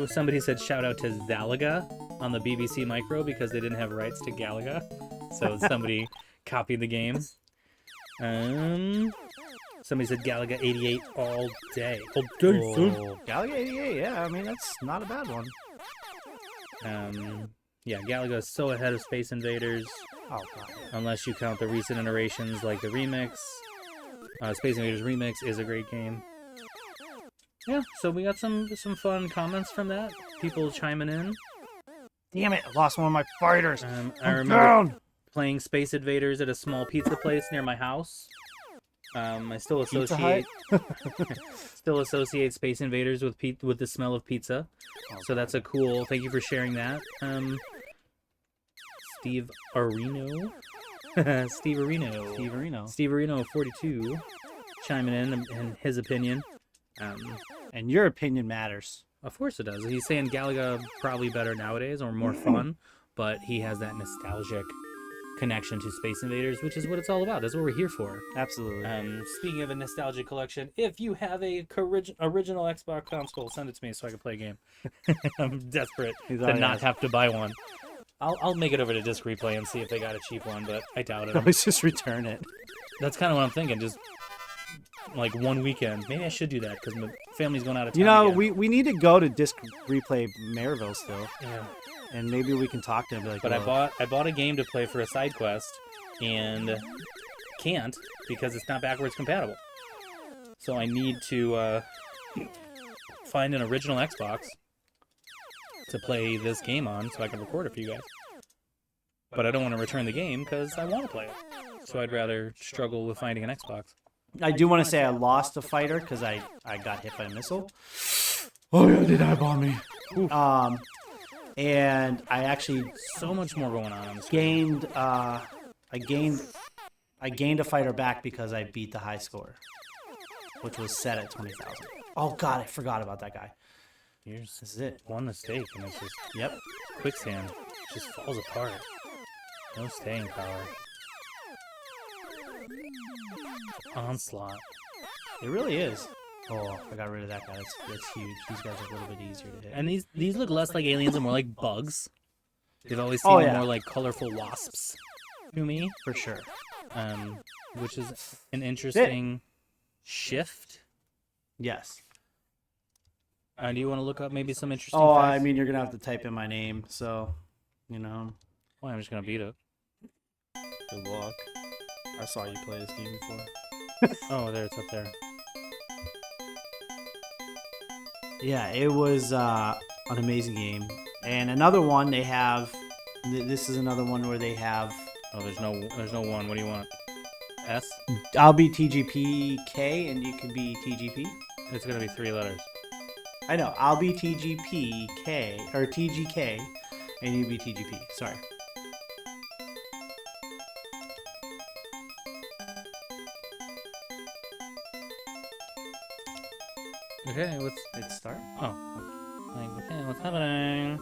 Somebody said shout out to Zalaga on the BBC Micro because they didn't have rights to Galaga, so somebody copied the game. Somebody said Galaga 88 all day. Oh, Galaga 88, yeah, I mean, that's not a bad one. Yeah, Galaga is so ahead of Space Invaders, Oh, God. unless you count the recent iterations like the remix. Space Invaders Remix is a great game. Yeah, so we got some fun comments from that. People chiming in. Damn it, I lost one of my fighters. I remember playing Space Invaders at a small pizza place near my house. I still associate Space Invaders with the smell of pizza. So that's a cool. Thank you for sharing that. Steve Areno. Steve Areno 42 chiming in his opinion. And your opinion matters. Of course it does. He's saying Galaga probably better nowadays or more fun, but he has that nostalgic connection to Space Invaders, which is what it's all about. That's what we're here for. Absolutely. Speaking of a nostalgic collection, if you have a original Xbox console, send it to me so I can play a game. I'm desperate to not have to buy one. I'll make it over to Disc Replay and see if they got a cheap one, but I doubt it. Let's just return it. That's kind of what I'm thinking. Just like one weekend. Maybe I should do that because my family's going out of town. You know, again. we need to go to Disc Replay Maryville still. Yeah. And maybe we can talk to him. Be like, But "Look." I bought a game to play for a side quest, and can't because it's not backwards compatible. So I need to find an original Xbox to play this game on, so I can record it for you guys. But I don't want to return the game because I want to play it. So I'd rather struggle with finding an Xbox. I do want to say I lost a fighter because I got hit by a missile. Oh yeah, did I bomb me? And I actually So much more going on the screen. gained I gained a fighter back because I beat the high score, which was set at 20,000. Oh God, I forgot about that guy. Here's This is it. one mistake, and it's just Yep. quicksand. Just falls apart. No staying power. Onslaught. It really is. Oh, I got rid of that guy. That's huge. These guys are a little bit easier to hit. And these look less like aliens and more like bugs. They've always Oh, seemed yeah. more like colorful wasps to me. For sure. Which is an interesting shift. Yes. Do you want to look up maybe some interesting Oh, facts? I mean, you're gonna have to type in my name, so you know. Well, I'm just gonna beat it. Good luck. I saw you play this game before. Oh, there, it's up there. Yeah, it was an amazing game. And another one they have. This is another one where they have. Oh, there's no one. What do you want? S? I'll be TGPK and you can be TGP. It's gonna be 3 letters. I know. I'll be TGPK or TGK, and you be TGP. Sorry. Okay, Let's start. like, okay, what's happening?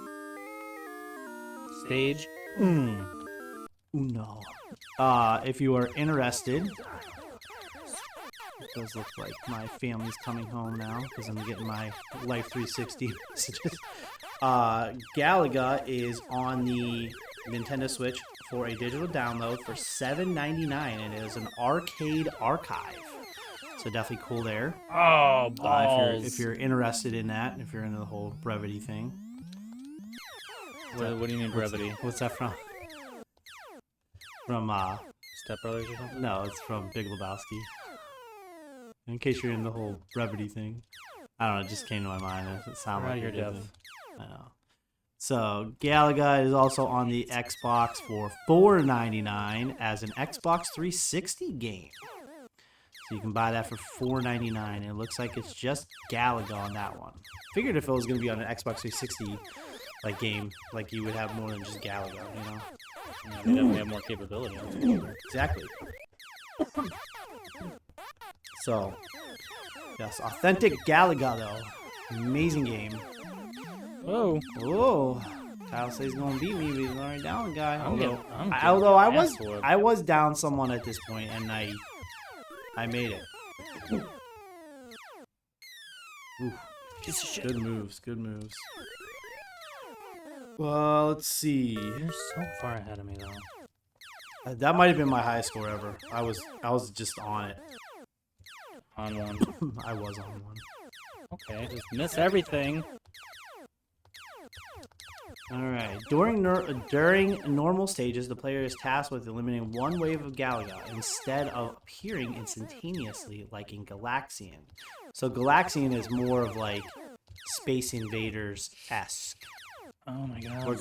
stage. Uno. If you are interested, it does look like my family's coming home now because I'm getting my Life 360 messages. Galaga is on the Nintendo Switch for a digital download for $7.99, and it is an arcade archive. So definitely cool there. Oh, balls. If you're interested in that, if you're into the whole brevity thing. What do you mean brevity? What's that from? From Step Brothers or something? No, it's from Big Lebowski. In case you're in the whole brevity thing. I don't know, it just came to my mind. It sounded like You're a good deaf. thing. I know. So, Galaga is also on the Xbox for $4.99 as an Xbox 360 game. So you can buy that for $4.99. It looks like it's just Galaga on that one. Figured if it was going to be on an Xbox 360 like game, like you would have more than just Galaga, you know? Yeah, they definitely have more capability. Exactly. So, yes, authentic Galaga though. Amazing game. Whoa. Oh, Kyle says he's gonna beat me, but he's already down the guy. I'm getting Although ass whooped. I was down someone at this point, and I made it. Oof. Piece of shit. Good moves, good moves. Well, let's see. You're so far ahead of me though. That might have been my highest score ever. I was just on it. On one. I was on one. Okay, just miss everything. Alright. During normal stages, the player is tasked with eliminating one wave of Galaga instead of appearing instantaneously like in Galaxian. So Galaxian is more of like Space Invaders-esque. Oh my god. Or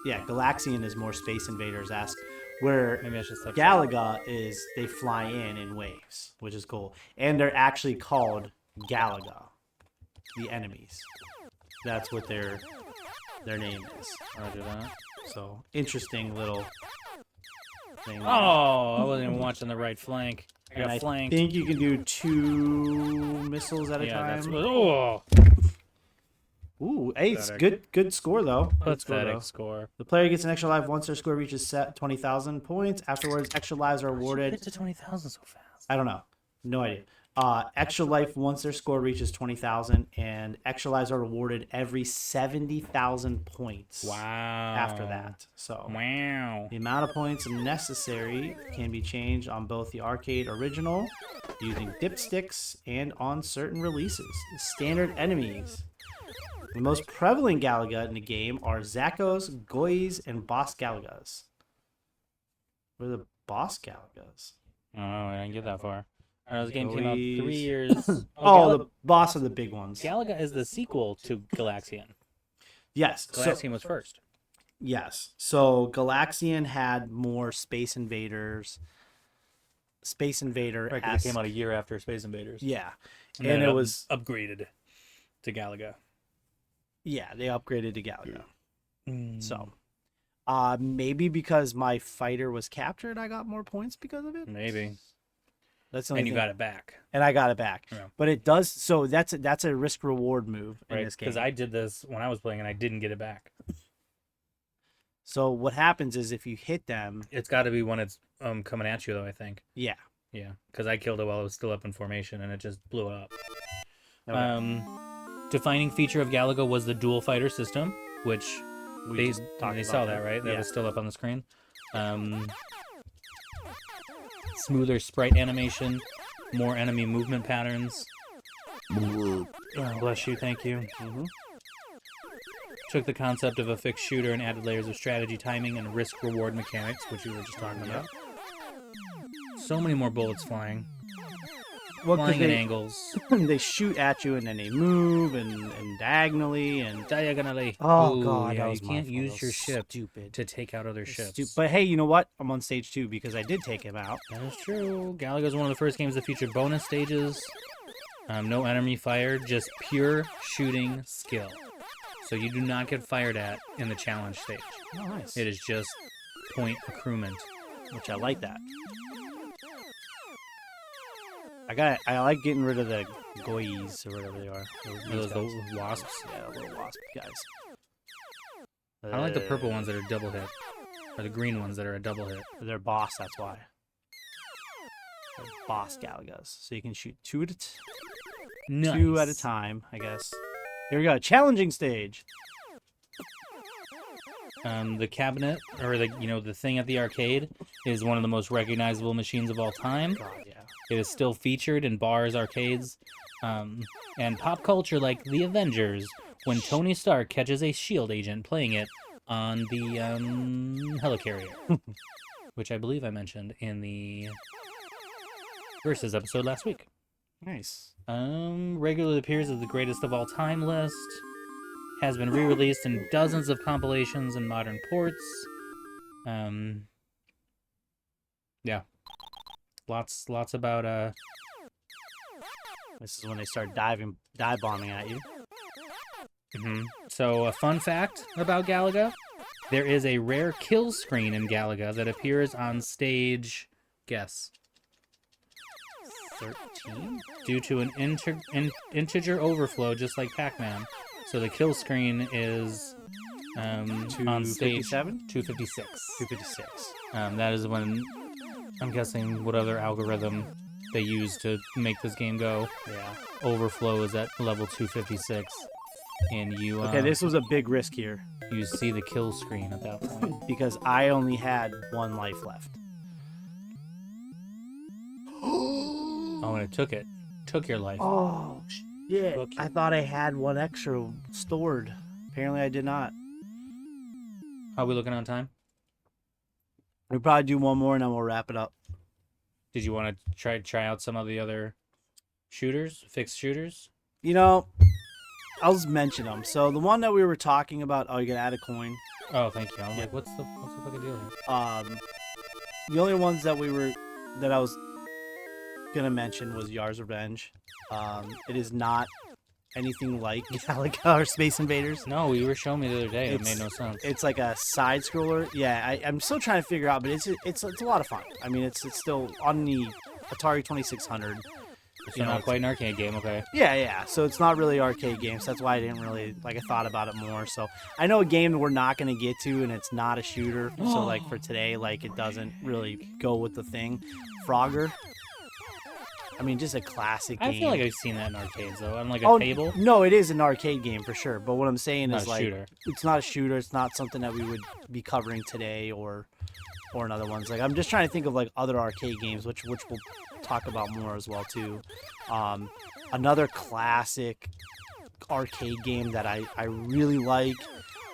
Galaxian is more Space Invaders-esque. Where Maybe I should stop. Galaga is they fly in waves, which is cool. And they're actually called Galaga, the enemies. That's what their name is. Roger that. So, interesting little thing. Oh, I wasn't even watching the right flank. I and got I flanked. think you can do 2 missiles at a Yeah, that's time. what. Oh, Ooh, hey, it's Pathetic. good score though. Good score, though. pathetic score. The player gets an extra life once their score reaches 20,000 points. Afterwards, extra lives are awarded. Get to 20,000 so fast. I don't know. No idea. Extra life once their score reaches 20,000, and extra lives are awarded every 70,000 points. Wow. After that, so Wow. the amount of points necessary can be changed on both the arcade original, using dipsticks, and on certain releases. Standard enemies. The most prevalent Galaga in the game are Zakos, Goys, and Boss Galagas. What are the Boss Galagas? Oh, I didn't get that far. This game came out 3 Goys. years. Oh, the boss are the big ones. Galaga is the sequel to Galaxian. Yes. Galaxian was first. Yes. So Galaxian had more Space Invaders. Space Invader. Right, 'cause it came out a year after Space Invaders. Yeah. And And then it was upgraded to Galaga. yeah, they upgraded to Galaga. Mm. So maybe because my fighter was captured, I got more points because of it. Maybe. That's the only And you thing. got it back. And I got it back. Yeah. But it does so that's a risk reward move in Right? this game. Because I did this when I was playing and I didn't get it back. So what happens is if you hit them, It's got to be when it's coming at you, though, I think. yeah. Yeah. Because I killed it while it was still up in formation and it just blew it up. Okay. Defining feature of Galaga was the dual fighter system, which We just talked they about saw that, right? That Yeah. was still up on the screen. Smoother sprite animation, more enemy movement patterns. Oh, bless you, thank you. Mhm. Took the concept of a fixed shooter and added layers of strategy, timing, and risk-reward mechanics, which we were just talking about. So many more bullets flying, Well, 'cause flying at they, angles, they shoot at you and then they move and diagonally and diagonally. oh Ooh, god, yeah, that was you my can't fault. use That your was ship Stupid. to take out other ships. But hey, you know what? I'm on stage 2 because I did take him out. That is true. Galaga is one of the first games that featured bonus stages. No enemy fired, just pure shooting skill. So you do not get fired at in the challenge stage. Oh, nice. It is just point accruement. Which I like that. I like getting rid of the goys or whatever they are. Those guys. wasps. Yeah, little wasp guys. I don't like the purple ones that are double hit. Or the green ones that are a double hit. They're boss, that's why. They're boss Galagas. So you can shoot two at a time, I guess. Here we go. Challenging stage. The cabinet, or the thing at the arcade, is one of the most recognizable machines of all time. God, yeah. It is still featured in bars, arcades, and pop culture like the Avengers, when Tony Stark catches a S.H.I.E.L.D. agent playing it on the helicarrier, which I believe I mentioned in the Versus episode last week. Nice. Regularly appears as the greatest of all time list. Has been re-released in dozens of compilations and modern ports. Yeah. Lots about This is when they start dive bombing at you. So a fun fact about Galaga, there is a rare kill screen in Galaga that appears on stage, guess, 13? due to an integer overflow, just like Pac-Man. So the kill screen is on stage 256. 256. That is when, I'm guessing, whatever algorithm they use to make this game go. Yeah. Overflow is at level 256. And you Okay, this was a big risk here. You see the kill screen at that point. Because I only had 1 life left. Oh, and it took it. Took your life. Oh, shit. I thought I had 1 extra stored. Apparently I did not. How are we looking on time? We'll probably do 1 more and then we'll wrap it up. Did you want to try out some of the other shooters? Fixed shooters? You know, I'll just mention them. So the one that we were talking about, you can add a coin. Oh, thank you. I'm like, what's the fucking deal here? The only ones that I was gonna mention was Yar's Revenge. It is not anything like Galaga or Space Invaders. No, you were showing me the other day. It made no sense. It's like a side scroller. Yeah, I'm still trying to figure out, but it's a lot of fun. I mean, it's still on the Atari 2600. So not quite an arcade game, okay. Yeah. So it's not really arcade games. That's why I didn't really I thought about it more. So I know a game that we're not going to get to, and it's not a shooter. So for today, it doesn't really go with the thing. Frogger. I mean, just a classic game. I feel like I've seen that in arcades though. On a table. No, it is an arcade game for sure. But what I'm saying is shooter. It's not a shooter. It's not something that we would be covering today or in other ones. I'm just trying to think of other arcade games, which we'll talk about more as well too. Another classic arcade game that I really like,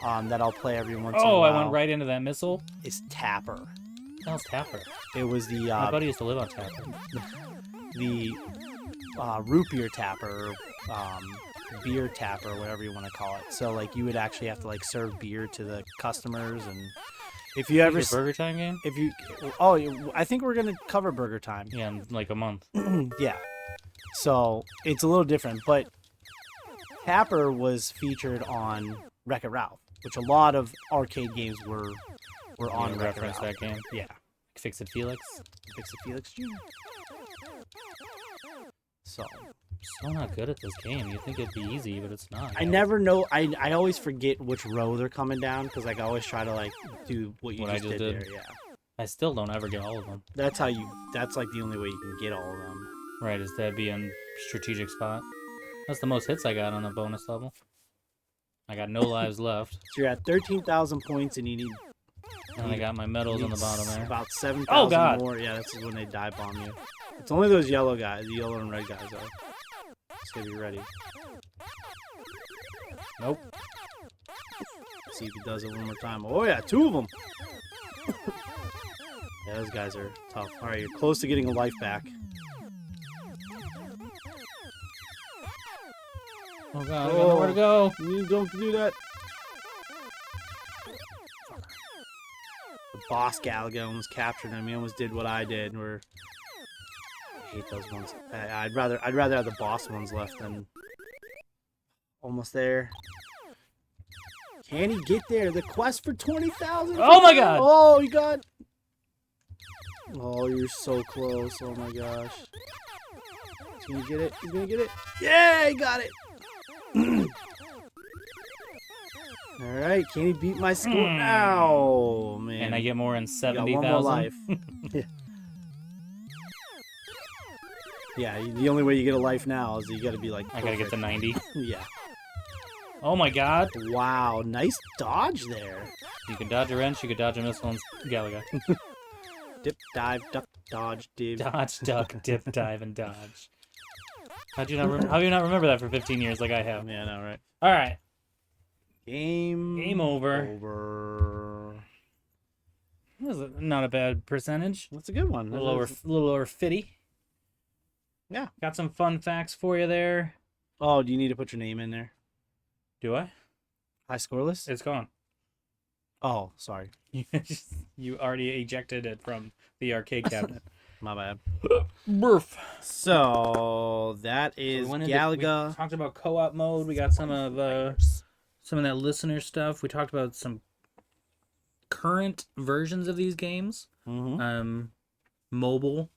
that I'll play every once in a while. I went right into that missile. Is Tapper. How's Tapper? It was the my buddy used to live on Tapper. The root beer tapper, beer tapper, whatever you want to call it. So you would actually have to serve beer to the customers, and if you ever Burger Time game. I think we're gonna cover Burger Time. Yeah, in a month. Yeah. So it's a little different, but Tapper was featured on Wreck-It Ralph, which a lot of arcade games were on Wreck-It Ralph. That game. Yeah. Fix-It Felix. Fix-It Felix Jr. So not good at this game. You think it'd be easy, but it's not. I never know. I always forget which row they're coming down because I always try to do what you just did there. Yeah. I still don't ever get all of them. That's the only way you can get all of them. Right, is that being strategic spot? That's the most hits I got on the bonus level. I got no lives left. So you're at 13,000 points and you need. And I got my medals on the bottom there. About 7,000 more. Yeah, that's when they dive bomb you. It's only those yellow guys, the yellow and red guys, though. So be ready. Nope. See if he does it one more time. Oh yeah, 2 of them. Yeah, those guys are tough. All right, you're close to getting a life back. Oh god, I got nowhere to go. You don't do that. The boss Galaga almost captured him. He almost did what I did. I hate those ones. I'd rather have the boss ones left than almost there. Can he get there? The quest for 20,000. Oh my god! Oh, you got. Oh, you're so close. Oh my gosh. Can you get it? He's gonna get it. Yeah, he got it. All right, can he beat my score now, man? And I get more in You got 70,000. one more life. Yeah, the only way you get a life now is you got to be like. I gotta get to 90. Yeah. Oh my god. Wow, nice dodge there. You can dodge a wrench, you can dodge a missile in Galaga. Dip, dive, duck, dodge, div. Dodge, duck, dip, dive, and dodge. How do you not remember that for 15 years like I have? Yeah, no, right. Alright. Game over. Over. That was not a bad percentage. That's a good one. A little over 50. Yeah. Got some fun facts for you there. Oh, do you need to put your name in there? Do I? High score list? It's gone. Oh, sorry. You already ejected it from the arcade cabinet. My bad. Burf. So that is We Galaga. talked about co-op mode. We got some of that listener stuff. We talked about some current versions of these games. Mm-hmm. Mobile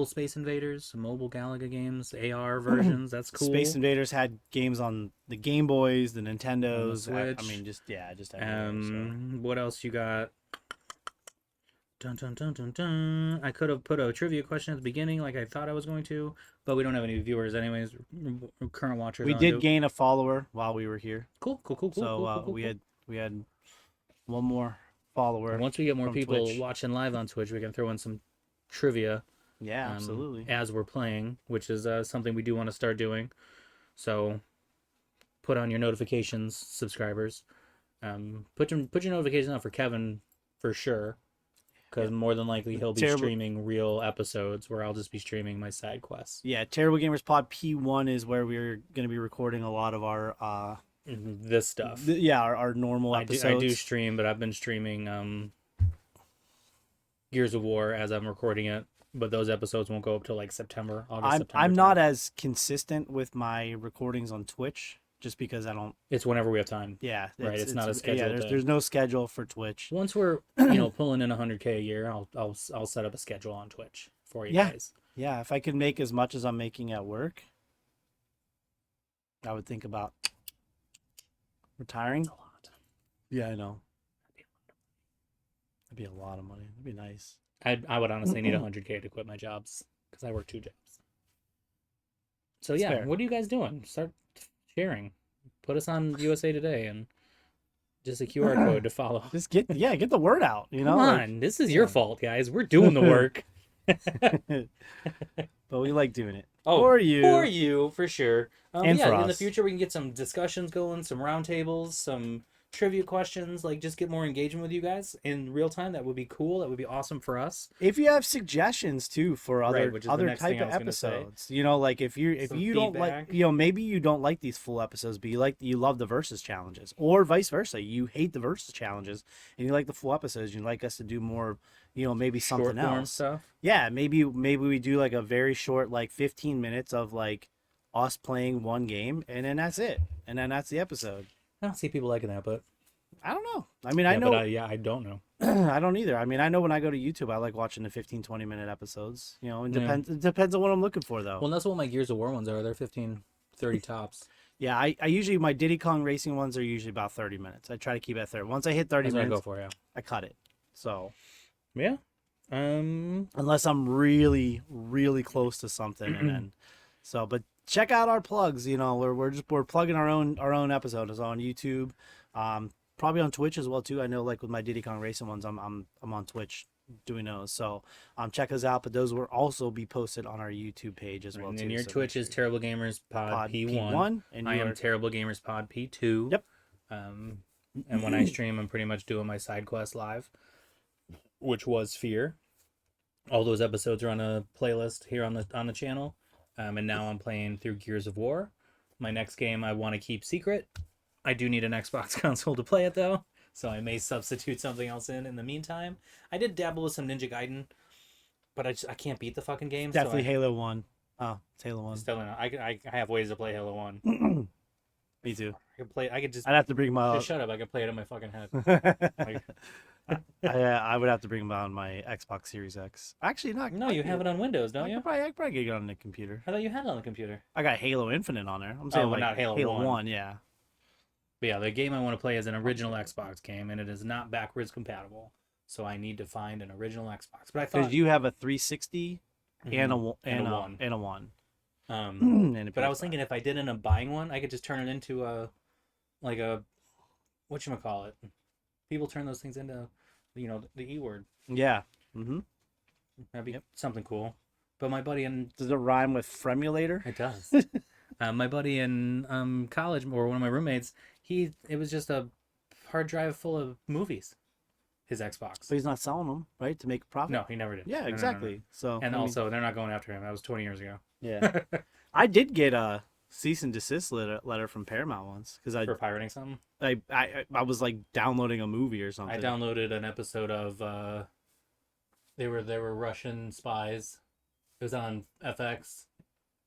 Space Invaders, some mobile Galaga games, AR versions. That's cool. Space Invaders had games on the Game Boys, the Nintendos. Switch. I mean, just everywhere, so. What else you got? Dun dun dun dun dun. I could have put a trivia question at the beginning, like I thought I was going to, but we don't have any viewers, anyways. Current watchers. We did gain a follower while we were here. Cool. So we had one more follower. And once we get more from people Twitch. watching live on Twitch, we can throw in some trivia. Yeah, absolutely. As we're playing, which is something we do want to start doing. So put on your notifications, subscribers. Put your notifications on for Kevin for sure, because more than likely he'll be streaming real episodes where I'll just be streaming my side quests. Yeah, Terrible Gamers Pod P1 is where we're going to be recording a lot of our this stuff. Our normal episodes. I do stream, but I've been streaming Gears of War as I'm recording it. But those episodes won't go up till like September, August. I'm not as consistent with my recordings on Twitch just because I don't. It's whenever we have time. Yeah, right. It's not a schedule. Yeah, there's no schedule for Twitch. Once we're pulling in 100K a year, I'll set up a schedule on Twitch for you guys. Yeah, if I could make as much as I'm making at work, I would think about retiring. That's a lot. Yeah, I know. That'd be a lot of money. That'd be nice. I would honestly need 100K to quit my jobs because I work 2 jobs. So yeah, fair. what are you guys doing? Start sharing. Put us on USA Today and just a QR code to follow. Just get the word out. You know, Come on, this is your fault, guys. We're doing the work. But we like doing it. Oh, for you, for sure. And yeah, for in the us. future we can get some discussions going, some roundtables, some trivia questions, like just get more engagement with you guys in real time. That would be cool. That would be awesome for us. If you have suggestions too for other which is the other next type thing I of was gonna say. episodes, you know, like if you Some don't like, feedback. you know, maybe you don't like these full episodes, but you love the versus challenges, or vice versa, you hate the versus challenges and you like the full episodes. You'd like us to do more, you know, maybe something Short form else. stuff. Yeah, maybe we do like a very short, like 15 minutes of like us playing one game, and then that's it, and then that's the episode. I don't see people liking that, but I don't know. I mean, yeah, I know. But I don't know. I don't either. I mean, I know when I go to YouTube, I like watching the 15, 20-minute episodes. You know, it Yeah. depends. It depends on what I'm looking for, though. Well, that's what my Gears of War ones are. They're 15, 30 tops. Yeah, I usually my Diddy Kong racing ones are usually about 30 minutes. I try to keep it at 30. Once I hit 30 That's what I minutes, go for, yeah. I cut it. So Yeah. unless I'm really, really close to something, and then but check out our plugs. You know, we're plugging our own episode. It's on YouTube, probably on Twitch as well too. I know, like with my Diddy Kong racing ones, I'm on Twitch doing those. So check us out. But those will also be posted on our YouTube page as well And too. your So Twitch make is sure- Terrible Gamers Pod P1. and I am your- Terrible Gamers Pod P2. Yep. And when I stream, I'm pretty much doing my side quest live, which was Fear. All those episodes are on a playlist here on the channel. And now I'm playing through Gears of War. My next game I want to keep secret. I do need an Xbox console to play it though, so I may substitute something else in the meantime. I did dabble with some Ninja Gaiden, but I can't beat the fucking game. Definitely so Halo 1. Oh, it's Halo 1. Still, I have ways to play Halo 1. Me too. I could just I'd have to bring my. just shut up. I could play it in my fucking head. Like, I would have to bring them on my Xbox Series X. Actually, not. no, you have it on Windows, don't I you? could probably get it on the computer. I thought you had it on the computer. I got Halo Infinite on there. I'm saying but like not Halo 1. Yeah. But yeah, the game I want to play is an original Xbox game, and it is not backwards compatible. So I need to find an original Xbox. But I thought Because you have a 360 and a Mhm. one And a one. and a one. And a but I was PS5. thinking if I did end up buying one, I could just turn it into a whatchamacallit. People turn those things into, the E word. Yeah. Mm-hmm. That'd be something cool. But my buddy in Does it rhyme with Fremulator? it does. My buddy in college, or one of my roommates, it was just a hard drive full of movies. His Xbox. So he's not selling them, right, to make a profit? No, he never did. Yeah, No, no, no, no. exactly. So And I mean, also, they're not going after him. That was 20 years ago. yeah, I did get a cease and desist letter from Paramount once because For pirating something. I was like downloading a movie or something. I downloaded an episode of they were Russian spies. It was on FX.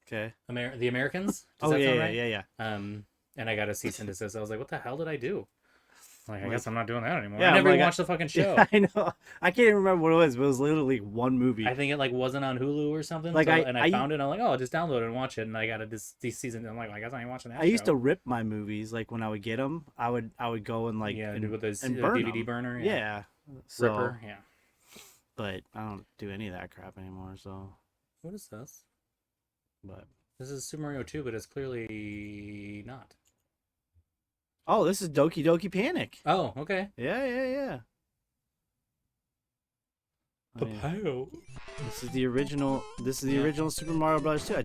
Okay. The Americans. Does Oh that yeah, sound yeah, right? yeah, yeah. And I got a cease and desist. I was like, what the hell did I do? I guess I'm not doing that anymore. Yeah, I never I'm even like, watched the fucking show. Yeah, I know. I can't even remember what it was, but it was literally one movie. I think it wasn't on Hulu or something. Like, so, I found it. And I'm like, oh, I'll just download it and watch it. And I got it this season. I'm like, I guess I ain't watching that. I used show. to rip my movies. Like when I would get them, I would go and like Yeah, and, with the and burn DVD 'em. burner. Yeah. So, Ripper. Yeah. But I don't do any of that crap anymore. So, What is this? but This is Super Mario 2, but it's clearly not. oh, this is Doki Doki Panic. Oh, okay. Yeah, yeah, yeah. I mean, Papaya. this is the original. This is the original Super Mario Bros. 2.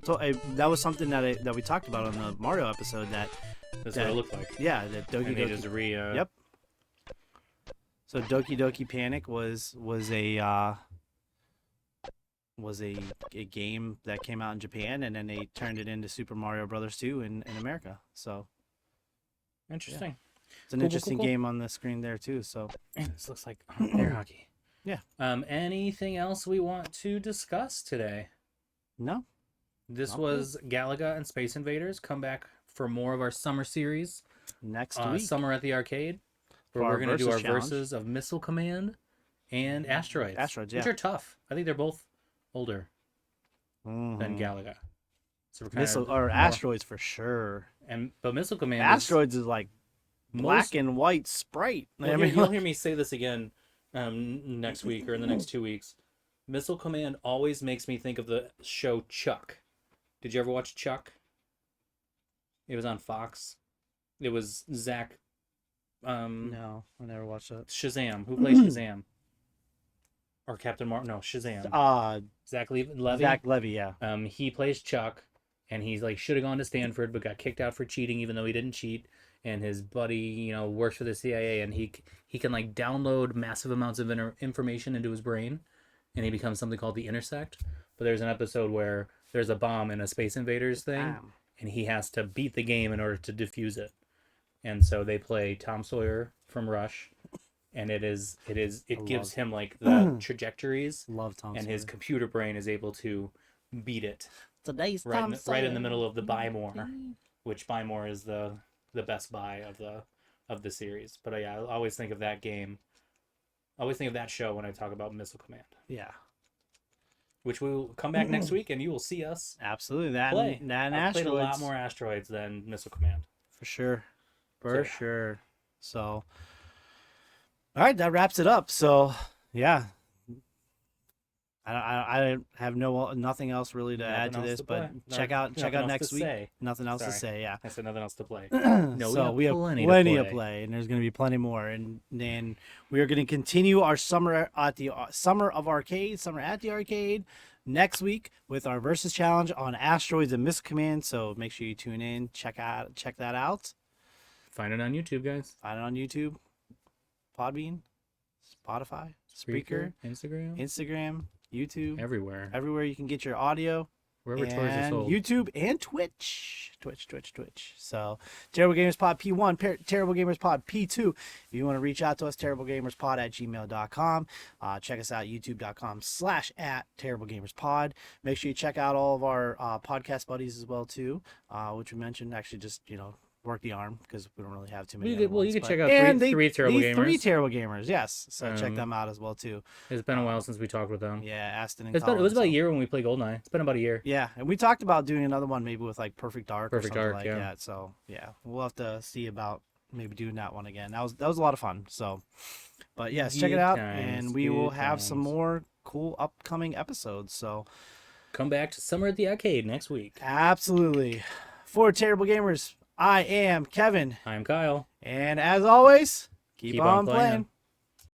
That was something that we talked about on the Mario episode. That's what it looked like. Yeah, that Doki And they Doki. just Yep. So Doki Doki Panic was a game that came out in Japan, and then they turned it into Super Mario Brothers 2 in America. So Interesting. it's an Cool, interesting cool, cool. game on the screen there too. So Man, this looks like air hockey. Yeah. Anything else we want to discuss today? no, This Okay. was Galaga and Space Invaders. Come back for more of our summer series. next week. Summer at the Arcade, For where our we're going to do our versus challenge. verses of Missile Command and Asteroids. Asteroids, Which yeah. are tough. I think they're both older Mhm. than Galaga. So we're kind Missile of or more- Asteroids for sure. But Missile Command Asteroids is like is black and white sprite. I mean, you'll hear me say this again next week or in the next 2 weeks. Missile Command always makes me think of the show Chuck. Did you ever watch Chuck? It was on Fox. It was Zach no, I never watched that. Shazam. Who plays Shazam? Or Captain Marvel? No, Shazam. Zach Levy. Zach Levy, yeah. He plays Chuck, and he's like should have gone to Stanford, but got kicked out for cheating, even though he didn't cheat. And his buddy, works for the CIA, and he can like download massive amounts of information into his brain, and he becomes something called the Intersect. But there's an episode where there's a bomb in a Space Invaders thing, and he has to beat the game in order to defuse it. And so they play Tom Sawyer from Rush, and it gives him like the trajectories, Love Tom and Sawyer. his computer brain is able to beat it Today's right Tom right in the Sawyer. middle of the buy more, which buy more is the best buy of the series. But yeah, I always think of that game. I always think of that show when I talk about Missile Command, Yeah, which we will come back next week and you will see us absolutely. That play. and that and I've played a lot Asteroids. more Asteroids than Missile Command. For sure. So, For yeah. sure. So, all right, that wraps it up. So, yeah. I have nothing else really to add to Nothing else this, to but play. check out Nothing else next to week. say. Nothing else to Sorry. say, yeah. I said nothing else to play. So we have plenty to play, and there's going to be plenty more. And then we are going to continue our summer at the summer at the arcade next week with our versus challenge on Asteroids and Missile Command. So make sure you tune in, check that out. Find it on YouTube, guys. Find it on YouTube, Podbean, Spotify, Spreaker, Instagram, YouTube, everywhere you can get your audio. wherever toys are And sold. YouTube and Twitch. So, Terrible Gamers Pod P1, Terrible Gamers Pod P2. If you want to reach out to us, terriblegamerspod@gmail.com. Check us out, youtube.com/@terriblegamerspod. Make sure you check out all of our podcast buddies as well, too, which we mentioned. Actually, just, work the arm because we don't really have too many. You other could ones, check but- out and three Terrible these three Gamers. Terrible Gamers, yes. So check Um, them out as well, too. It's been a while since we talked with them. Yeah, Aston and It was Colin, about a so- year when we played Goldeneye. It's been about a year. Yeah, and we talked about doing another one maybe with like Perfect Dark or Perfect something Dark, like yeah. that. So yeah, we'll have to see about maybe doing that one again. That was a lot of fun. So, but yes, check it Good out, times, and we will good have some times. more cool upcoming episodes. So, Come back to Summer at the Arcade next week. absolutely. For Terrible Gamers, I am Kevin, I'm Kyle. and as always, keep on playing.